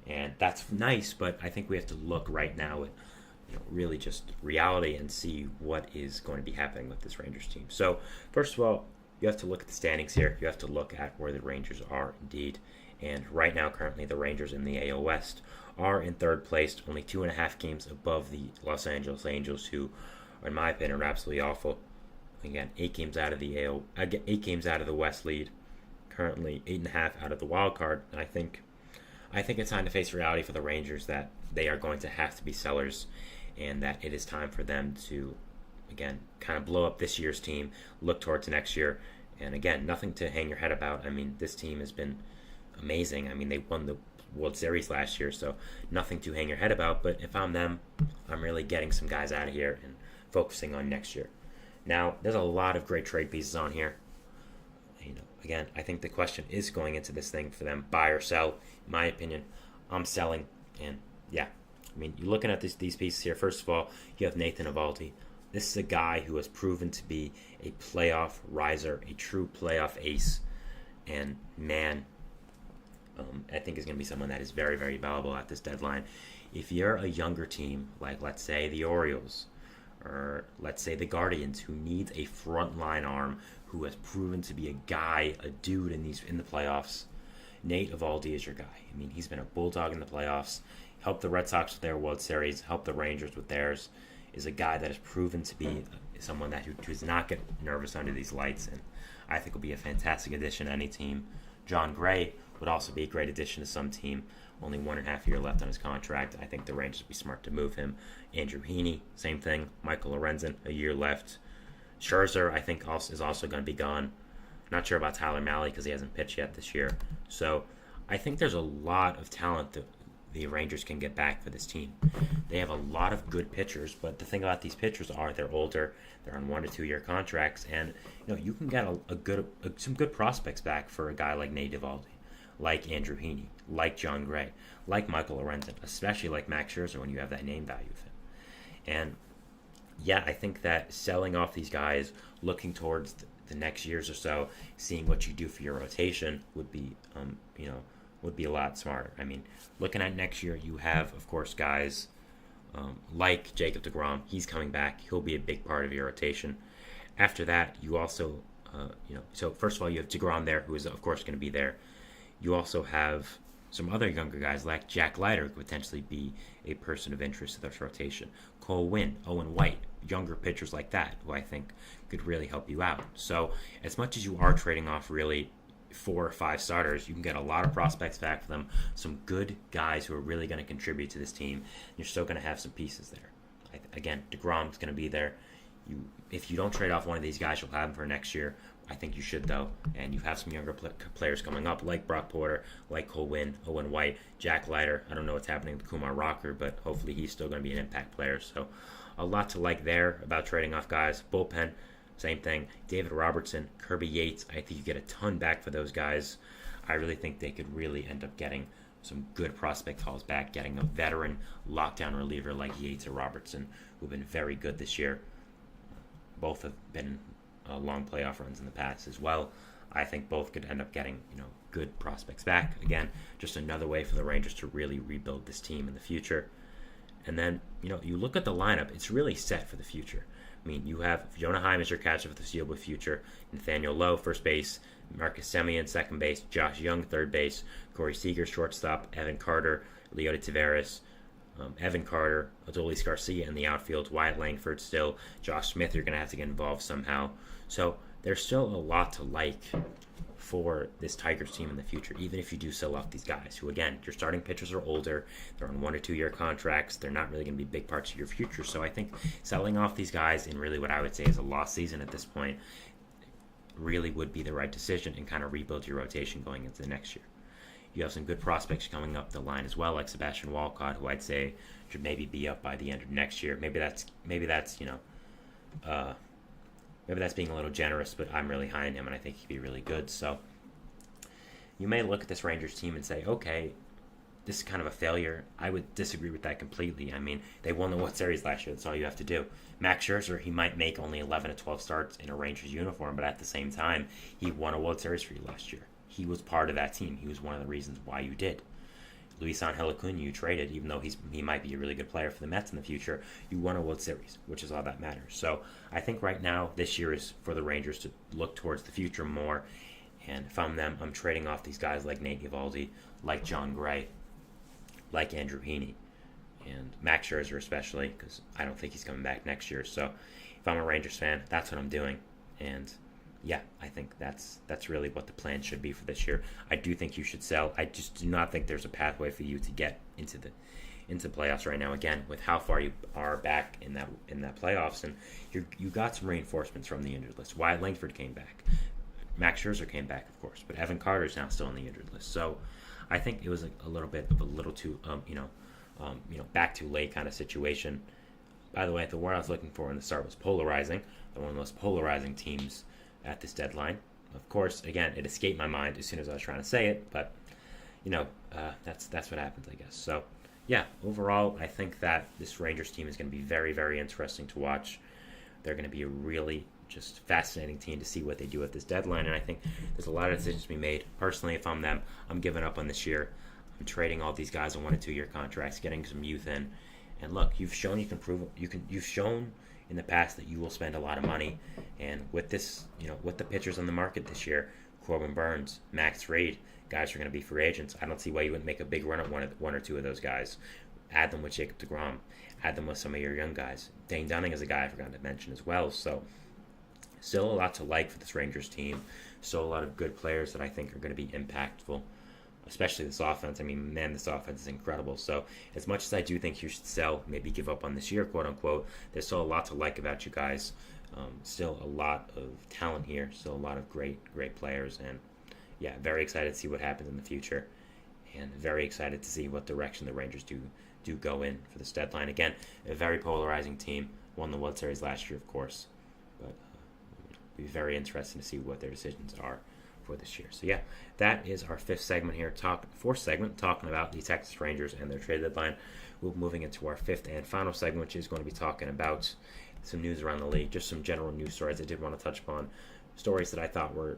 And that's nice, but I think we have to look right now at really just reality and see what is going to be happening with this Rangers team. So, first of all, you have to look at the standings here. You have to look at where the Rangers are indeed. And right now, currently, the Rangers in the AL West are in 3rd place, only 2.5 games above the Los Angeles Angels, who, in my opinion, are absolutely awful. Again, 8 games out of the West lead, currently 8.5 out of the wild card. And I think it's time to face reality for the Rangers that they are going to have to be sellers, and that it is time for them to, again, kind of blow up this year's team, look towards next year. And again, nothing to hang your head about. I mean, this team has been amazing. I mean, they won the World Series last year, so nothing to hang your head about. But if I'm them, I'm really getting some guys out of here and focusing on next year. Now, there's a lot of great trade pieces on here. Again, I think the question is going into this thing for them, buy or sell. In my opinion, I'm selling. And yeah, I mean, you're looking at these pieces here. First of all, you have Nathan Eovaldi. This is a guy who has proven to be a playoff riser, a true playoff ace. And man, I think is going to be someone that is very, very valuable at this deadline. If you're a younger team, like let's say the Orioles, or let's say the Guardians, who needs a frontline arm, who has proven to be a guy, a dude in the playoffs, Nate Eovaldi is your guy. I mean, he's been a bulldog in the playoffs, helped the Red Sox with their World Series, helped the Rangers with theirs, is a guy that has proven to be someone that who does not get nervous under these lights, and I think will be a fantastic addition to any team. John Gray would also be a great addition to some team. Only 1.5 years left on his contract. I think the Rangers would be smart to move him. Andrew Heaney, same thing. Michael Lorenzen, a year left. Scherzer, I think, is also going to be gone. Not sure about Tyler Mahle because he hasn't pitched yet this year. So I think there's a lot of talent the Rangers can get back for this team. They have a lot of good pitchers, but the thing about these pitchers are they're older, they're on 1 to 2 year contracts, and you can get some good prospects back for a guy like Nate Eovaldi, like Andrew Heaney, like John Gray, like Michael Lorenzen, especially like Max Scherzer when you have that name value of him. And yeah, I think that selling off these guys, looking towards the next years or so, seeing what you do for your rotation would be, would be a lot smarter. I mean, looking at next year, you have, of course, guys like Jacob deGrom. He's coming back. He'll be a big part of your rotation. After that, you also, so first of all, you have deGrom there, who is, of course, going to be there. You also have some other younger guys like Jack Leiter, who could potentially be a person of interest to this rotation. Cole Winn, Owen White, younger pitchers like that, who I think could really help you out. So as much as you are trading off really 4 or 5 starters, you can get a lot of prospects back for them, some good guys who are really going to contribute to this team. You're still going to have some pieces there. Again, deGrom's going to be there. If you don't trade off one of these guys, you'll have them for next year. I think you should, though. And you have some younger players coming up, like Brock Porter, like Cole Winn, Owen White, Jack Leiter. I don't know what's happening with Kumar Rocker, but hopefully he's still going to be an impact player. So a lot to like there about trading off guys. Bullpen, same thing. David Robertson, Kirby Yates. I think you get a ton back for those guys. I really think they could really end up getting some good prospect hauls back, getting a veteran lockdown reliever like Yates or Robertson, who've been very good this year. Both have been long playoff runs in the past as well. I think both could end up getting good prospects back. Again, just another way for the Rangers to really rebuild this team in the future. And then you look at the lineup; it's really set for the future. I mean, you have Jonah Heim as your catcher for the foreseeable future, Nathaniel Lowe, first base, Marcus Semien, second base, Josh Young, third base, Corey Seager, shortstop, Evan Carter, Leody Taveras, Evan Carter, Adolis Garcia in the outfield, Wyatt Langford still, Josh Smith you're going to have to get involved somehow. So there's still a lot to like for this Tigers team in the future, even if you do sell off these guys who, again, your starting pitchers are older, they're on 1 or 2 year contracts, they're not really going to be big parts of your future. So I think selling off these guys in really what I would say is a lost season at this point really would be the right decision and kind of rebuild your rotation going into the next year. You have some good prospects coming up the line as well, like Sebastian Walcott, who I'd say should maybe be up by the end of next year. Maybe that's being a little generous, but I'm really high on him, and I think he'd be really good. So you may look at this Rangers team and say, okay, this is kind of a failure. I would disagree with that completely. I mean, they won the World Series last year. That's all you have to do. Max Scherzer, he might make only 11 to 12 starts in a Rangers uniform, but at the same time, he won a World Series for you last year. He was part of that team. He was one of the reasons why you did. Luis Angel Acuna, you traded, even though he might be a really good player for the Mets in the future. You won a World Series, which is all that matters. So I think right now, this year is for the Rangers to look towards the future more. And if I'm them, I'm trading off these guys like Nate Eovaldi, like John Gray, like Andrew Heaney, and Max Scherzer especially, because I don't think he's coming back next year. So if I'm a Rangers fan, that's what I'm doing. And yeah, I think that's really what the plan should be for this year. I do think you should sell. I just do not think there's a pathway for you to get into playoffs right now. Again, with how far you are back in that playoffs, and you got some reinforcements from the injured list. Wyatt Langford came back, Max Scherzer came back, of course, but Evan Carter is now still on the injured list. So I think it was a little too back too late kind of situation. By the way, the word I was looking for in the start was polarizing. They're one of the most polarizing teams at this deadline. Of course, again, it escaped my mind as soon as I was trying to say it, but that's what happens, I guess. So yeah, overall, I think that this Rangers team is going to be very, very interesting to watch. They're going to be a really just fascinating team to see what they do at this deadline, and I think there's a lot of decisions to be made. Personally, if I'm them, I'm giving up on this year. I'm trading all these guys on 1 and 2 year contracts, getting some youth in, and look, you've shown you can prove. You've shown in the past that you will spend a lot of money, and with this, with the pitchers on the market this year, Corbin Burns, Max Fried, guys are going to be free agents. I don't see why you wouldn't make a big run at one or two of those guys. Add them with Jacob deGrom, add them with some of your young guys. Dane Dunning is a guy I forgot to mention as well. So still a lot to like for this Rangers team. Still a lot of good players that I think are going to be impactful, especially this offense. I mean, man, this offense is incredible. So as much as I do think you should sell, maybe give up on this year, quote unquote, there's still a lot to like about you guys. Still a lot of talent here. Still a lot of great players. And yeah, very excited to see what happens in the future. and very excited to see what direction the Rangers do go in for this deadline. Again, a very polarizing team. Won the World Series last year, of course, but it'll be very interesting to see what their decisions are for this year. So yeah, that is our fourth segment, talking about the Texas Rangers and their trade deadline. We'll be moving into our fifth and final segment, which is going to be talking about some news around the league, just some general news stories I did want to touch upon, stories that I thought were,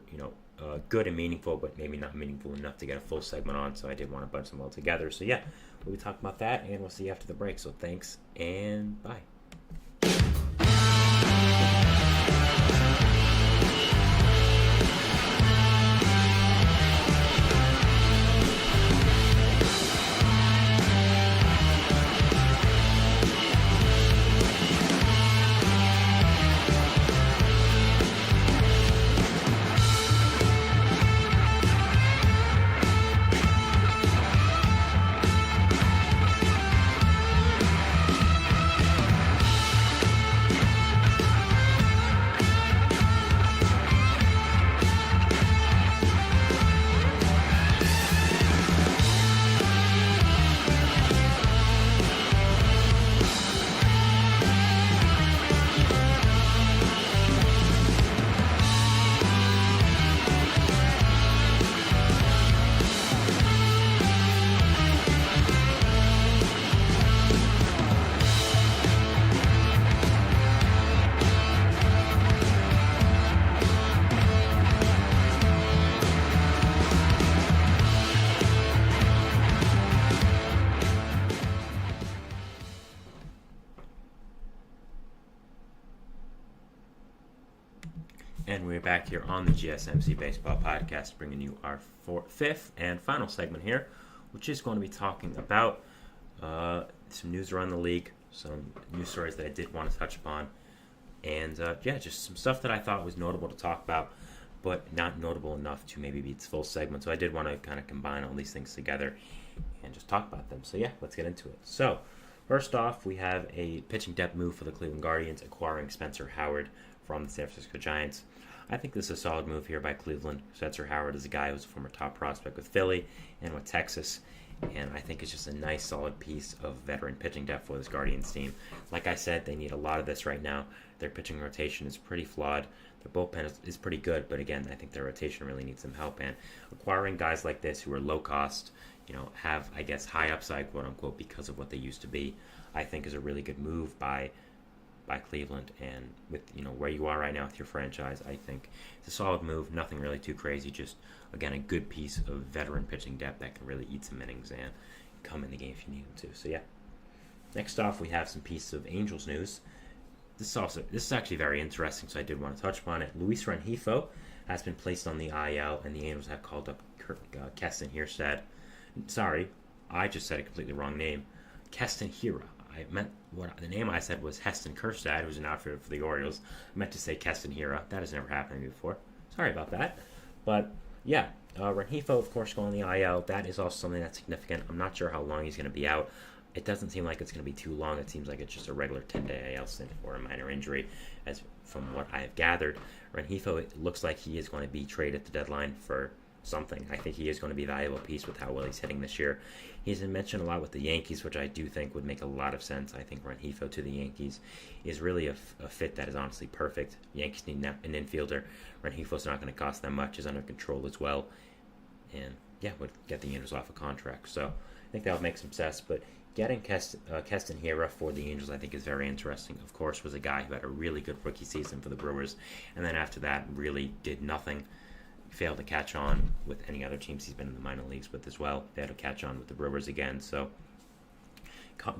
good and meaningful, but maybe not meaningful enough to get a full segment on, so I did want to bunch them all together. So yeah, we'll be talking about that, and we'll see you after the break. So thanks, and bye. And we're back here on the GSMC Baseball Podcast, bringing you our fifth and final segment here, which is going to be talking about some news around the league, some news stories that I did want to touch upon, and just some stuff that I thought was notable to talk about, but not notable enough to maybe be its full segment. So I did want to kind of combine all these things together and just talk about them. So yeah, let's get into it. So first off, we have a pitching depth move for the Cleveland Guardians, acquiring Spencer Howard from the San Francisco Giants. I think this is a solid move here by Cleveland. Spencer Howard is a guy who was a former top prospect with Philly and with Texas, and I think it's just a nice, solid piece of veteran pitching depth for this Guardians team. Like I said, they need a lot of this right now. Their pitching rotation is pretty flawed. Their bullpen is pretty good, but again, I think their rotation really needs some help, and acquiring guys like this who are low cost, have, I guess, high upside, quote-unquote, because of what they used to be, I think is a really good move by Cleveland. And with where you are right now with your franchise, I think it's a solid move. Nothing really too crazy, just again a good piece of veteran pitching depth that can really eat some innings and come in the game if you need them to. So yeah, next off we have some pieces of Angels news. This is actually very interesting, so I did want to touch upon it. Luis Rengifo has been placed on the IL, and the Angels have called up Keston Kjerstad. Sorry, I just said a completely wrong name. Keston Hiura. I meant the name I said was Heston Kjerstad, who's an outfielder for the Orioles. I meant to say Keston Hiura. That has never happened to me before. Sorry about that. But yeah, Rengifo, of course, going on the IL. That is also something that's significant. I'm not sure how long he's going to be out. It doesn't seem like it's going to be too long. It seems like it's just a regular 10-day IL stint or a minor injury, as from what I have gathered. Rengifo, it looks like he is going to be traded at the deadline for something. I think he is going to be a valuable piece with how well he's hitting this year. He's been mentioned a lot with the Yankees, which I do think would make a lot of sense. I think Rengifo to the Yankees is really a fit that is honestly perfect. Yankees need an infielder. Rengifo's not going to cost them much. Is under control as well. And yeah, would get the Angels off a contract. So I think that would make some sense. But getting Keston Hiura for the Angels, I think, is very interesting. Of course, was a guy who had a really good rookie season for the Brewers, and then after that really did nothing. Failed to catch on with any other teams he's been in the minor leagues with as well. Failed to catch on with the Brewers again. So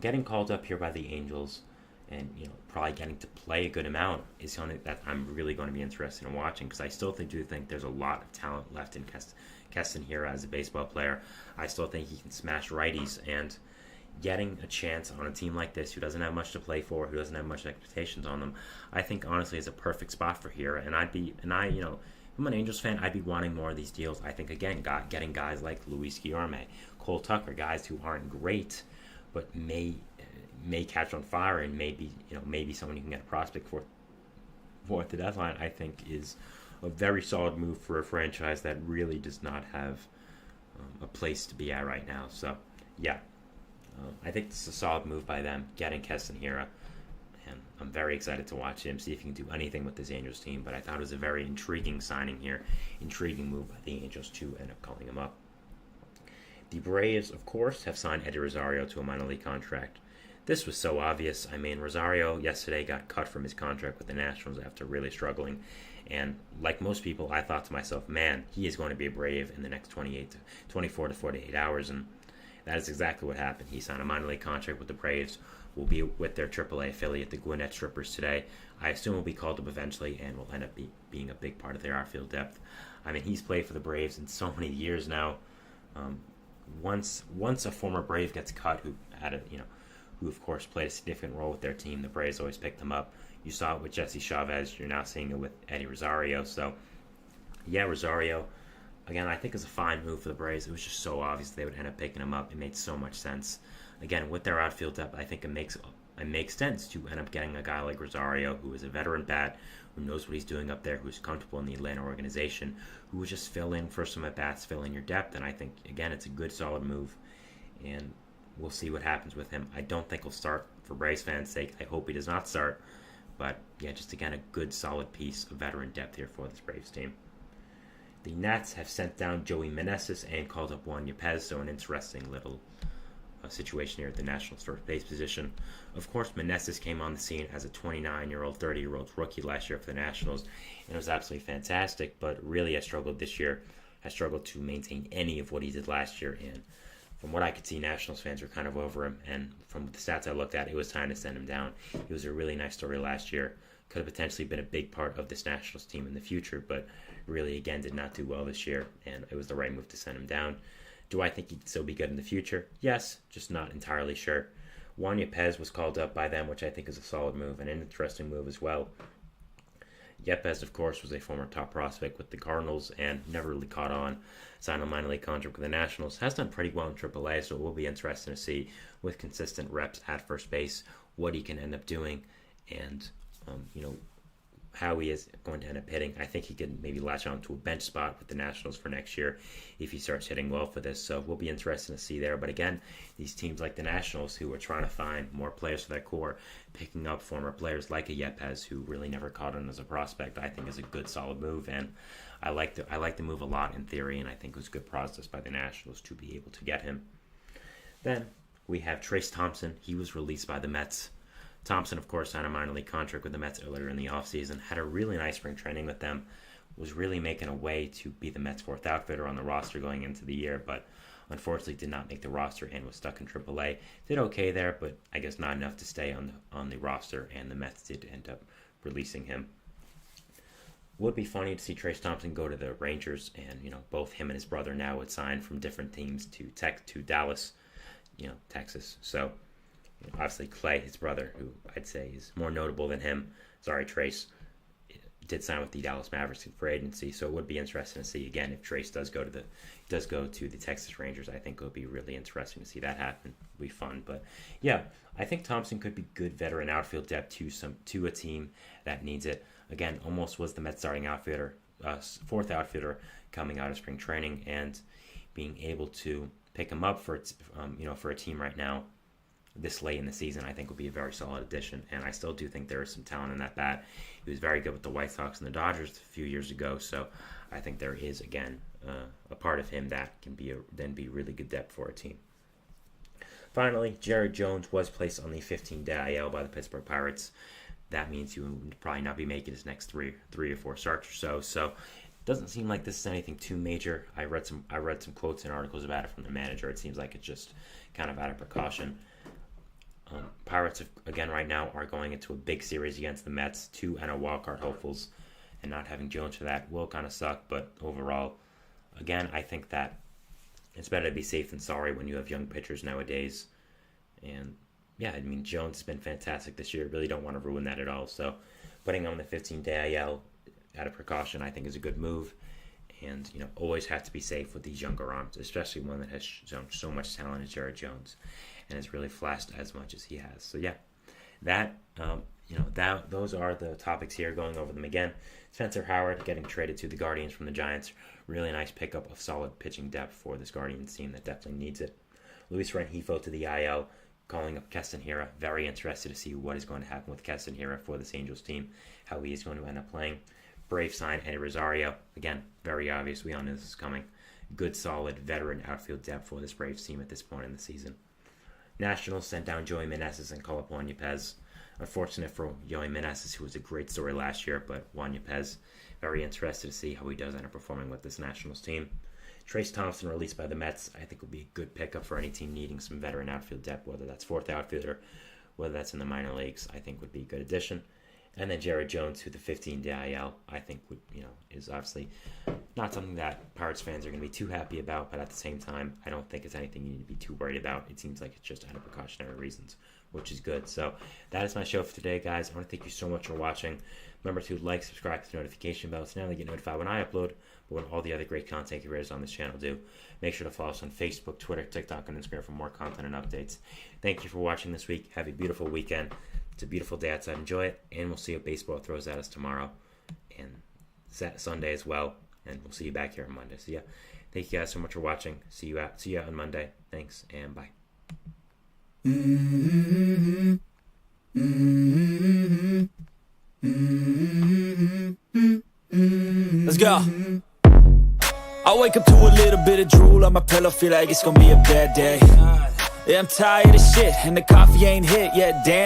getting called up here by the Angels and probably getting to play a good amount is something that I'm really going to be interested in watching, because I still do think there's a lot of talent left in Keston Hiura as a baseball player. I still think he can smash righties, and getting a chance on a team like this who doesn't have much to play for, who doesn't have much expectations on them, I think honestly is a perfect spot for Hiura. And I'm an Angels fan, I'd be wanting more of these deals. I think, again, getting guys like Luis Guillorme, Cole Tucker, guys who aren't great, but may catch on fire and maybe someone you can get a prospect for at the deadline, I think is a very solid move for a franchise that really does not have a place to be at right now. So, yeah, I think this is a solid move by them, getting Keston Hiura. And I'm very excited to watch him, see if he can do anything with this Angels team. But I thought it was a very intriguing signing here, intriguing move by the Angels to end up calling him up. The Braves, of course, have signed Eddie Rosario to a minor league contract. This was so obvious. I mean, Rosario yesterday got cut from his contract with the Nationals after really struggling. And like most people, I thought to myself, man, he is going to be a Brave in the next 24 to 48 hours. And that is exactly what happened. He signed a minor league contract with the Braves, will be with their AAA affiliate, the Gwinnett Strippers, today. I assume will be called up eventually and will end up being a big part of their outfield depth. I mean, he's played for the Braves in so many years now. Once a former Brave gets cut, who of course played a significant role with their team, the Braves always picked them up. You saw it with Jesse Chavez. You're now seeing it with Eddie Rosario. So, yeah, Rosario, again, I think is a fine move for the Braves. It was just so obvious they would end up picking him up. It made so much sense. Again, with their outfield depth, I think it makes sense to end up getting a guy like Rosario, who is a veteran bat, who knows what he's doing up there, who's comfortable in the Atlanta organization, who would just fill in for some at-bats, fill in your depth. And I think, again, it's a good, solid move. And we'll see what happens with him. I don't think he'll start for Braves fans' sake. I hope he does not start. But, yeah, just again, a good, solid piece of veteran depth here for this Braves team. The Nats have sent down Joey Meneses and called up Juan Yepez, so an interesting little situation here at the Nationals' first base position. Of course, Meneses came on the scene as a 29-year-old, 30-year-old rookie last year for the Nationals, and it was absolutely fantastic, but really has struggled this year, has struggled to maintain any of what he did last year, and from what I could see, Nationals fans were kind of over him, and from the stats I looked at, it was time to send him down. He was a really nice story last year, could have potentially been a big part of this Nationals team in the future, but really, again, did not do well this year, and it was the right move to send him down. Do I think he'd still be good in the future? Yes, just not entirely sure. Juan Yepez was called up by them, which I think is a solid move and an interesting move as well. Yepez, of course, was a former top prospect with the Cardinals and never really caught on. Signed a minor league contract with the Nationals. Has done pretty well in AAA, so it will be interesting to see with consistent reps at first base what he can end up doing and, how he is going to end up hitting. I think he could maybe latch on to a bench spot with the Nationals for next year if he starts hitting well for this. So we'll be interested to see there. But again, these teams like the Nationals who are trying to find more players for their core, picking up former players like a Yepez who really never caught on as a prospect, I think is a good solid move. And I like the move a lot in theory, and I think it was a good process by the Nationals to be able to get him. Then we have Trayce Thompson. He was released by the Mets. Thompson, of course, signed a minor league contract with the Mets earlier in the offseason, had a really nice spring training with them, was really making a way to be the Mets' fourth outfielder on the roster going into the year, but unfortunately did not make the roster and was stuck in AAA. Did okay there, but I guess not enough to stay on the roster, and the Mets did end up releasing him. Would be funny to see Trayce Thompson go to the Rangers, and both him and his brother now would sign from different teams to Dallas, Texas. So obviously Clay, his brother, who I'd say is more notable than him. Sorry, Trayce did sign with the Dallas Mavericks for agency, so it would be interesting to see again if Trayce does go to the Texas Rangers. I think it would be really interesting to see that happen. It would be fun, but yeah, I think Thompson could be good veteran outfield depth to a team that needs it. Again, almost was the Mets starting outfielder, fourth outfielder coming out of spring training, and being able to pick him up for a team right now this late in the season, I think will be a very solid addition. And I still do think there is some talent in that bat. He was very good with the White Sox and the Dodgers a few years ago, so I think there is, again, a part of him that can be really good depth for a team. Finally, Jared Jones was placed on the 15-day IL by the Pittsburgh Pirates. That means he will probably not be making his next three or four starts or so. So it doesn't seem like this is anything too major. I read some quotes and articles about it from the manager. It seems like it's just kind of out of precaution. Pirates, again, right now are going into a big series against the Mets, 2 NL wildcard hopefuls, and not having Jones for that will kind of suck. But overall, again, I think that it's better to be safe than sorry when you have young pitchers nowadays. And yeah, I mean, Jones has been fantastic this year. Really don't want to ruin that at all. So putting on the 15-day IL out of precaution, I think, is a good move. And, always have to be safe with these younger arms, especially one that has shown so much talent as Jared Jones and has really flashed as much as he has. So, yeah, Those are the topics here, going over them again. Spencer Howard getting traded to the Guardians from the Giants. Really nice pickup of solid pitching depth for this Guardians team that definitely needs it. Luis Rengifo to the IL, calling up Keston Hiura. Very interested to see what is going to happen with Keston Hiura for this Angels team, how he is going to end up playing. Braves sign Eddie Rosario. Again, very obvious. We all knew this was coming. Good, solid, veteran outfield depth for this Braves team at this point in the season. Nationals sent down Joey Meneses and called up Juan Yepez. Unfortunate for Joey Meneses, who was a great story last year, but Juan Yepez, very interested to see how he does end up performing with this Nationals team. Trace Thompson, released by the Mets, I think would be a good pickup for any team needing some veteran outfield depth, whether that's fourth outfielder, whether that's in the minor leagues, I think would be a good addition. And then Jared Jones, who the 15-day IL, I think would, is obviously not something that Pirates fans are going to be too happy about, but at the same time, I don't think it's anything you need to be too worried about. It seems like it's just out of precautionary reasons, which is good. So that is my show for today, guys. I want to thank you so much for watching. Remember to like, subscribe to the notification bell so now they get notified when I upload, but when all the other great content creators on this channel do. Make sure to follow us on Facebook, Twitter, TikTok, and Instagram for more content and updates. Thank you for watching this week. Have a beautiful weekend. It's a beautiful day outside. Enjoy it, and we'll see what baseball throws at us tomorrow and Sunday as well. And we'll see you back here on Monday. So yeah, thank you guys so much for watching. See you out on Monday. Thanks, and bye. Let's go. I wake up to a little bit of drool on my pillow, feel like it's gonna be a bad day. Yeah, I'm tired of shit, and the coffee ain't hit yet, damn.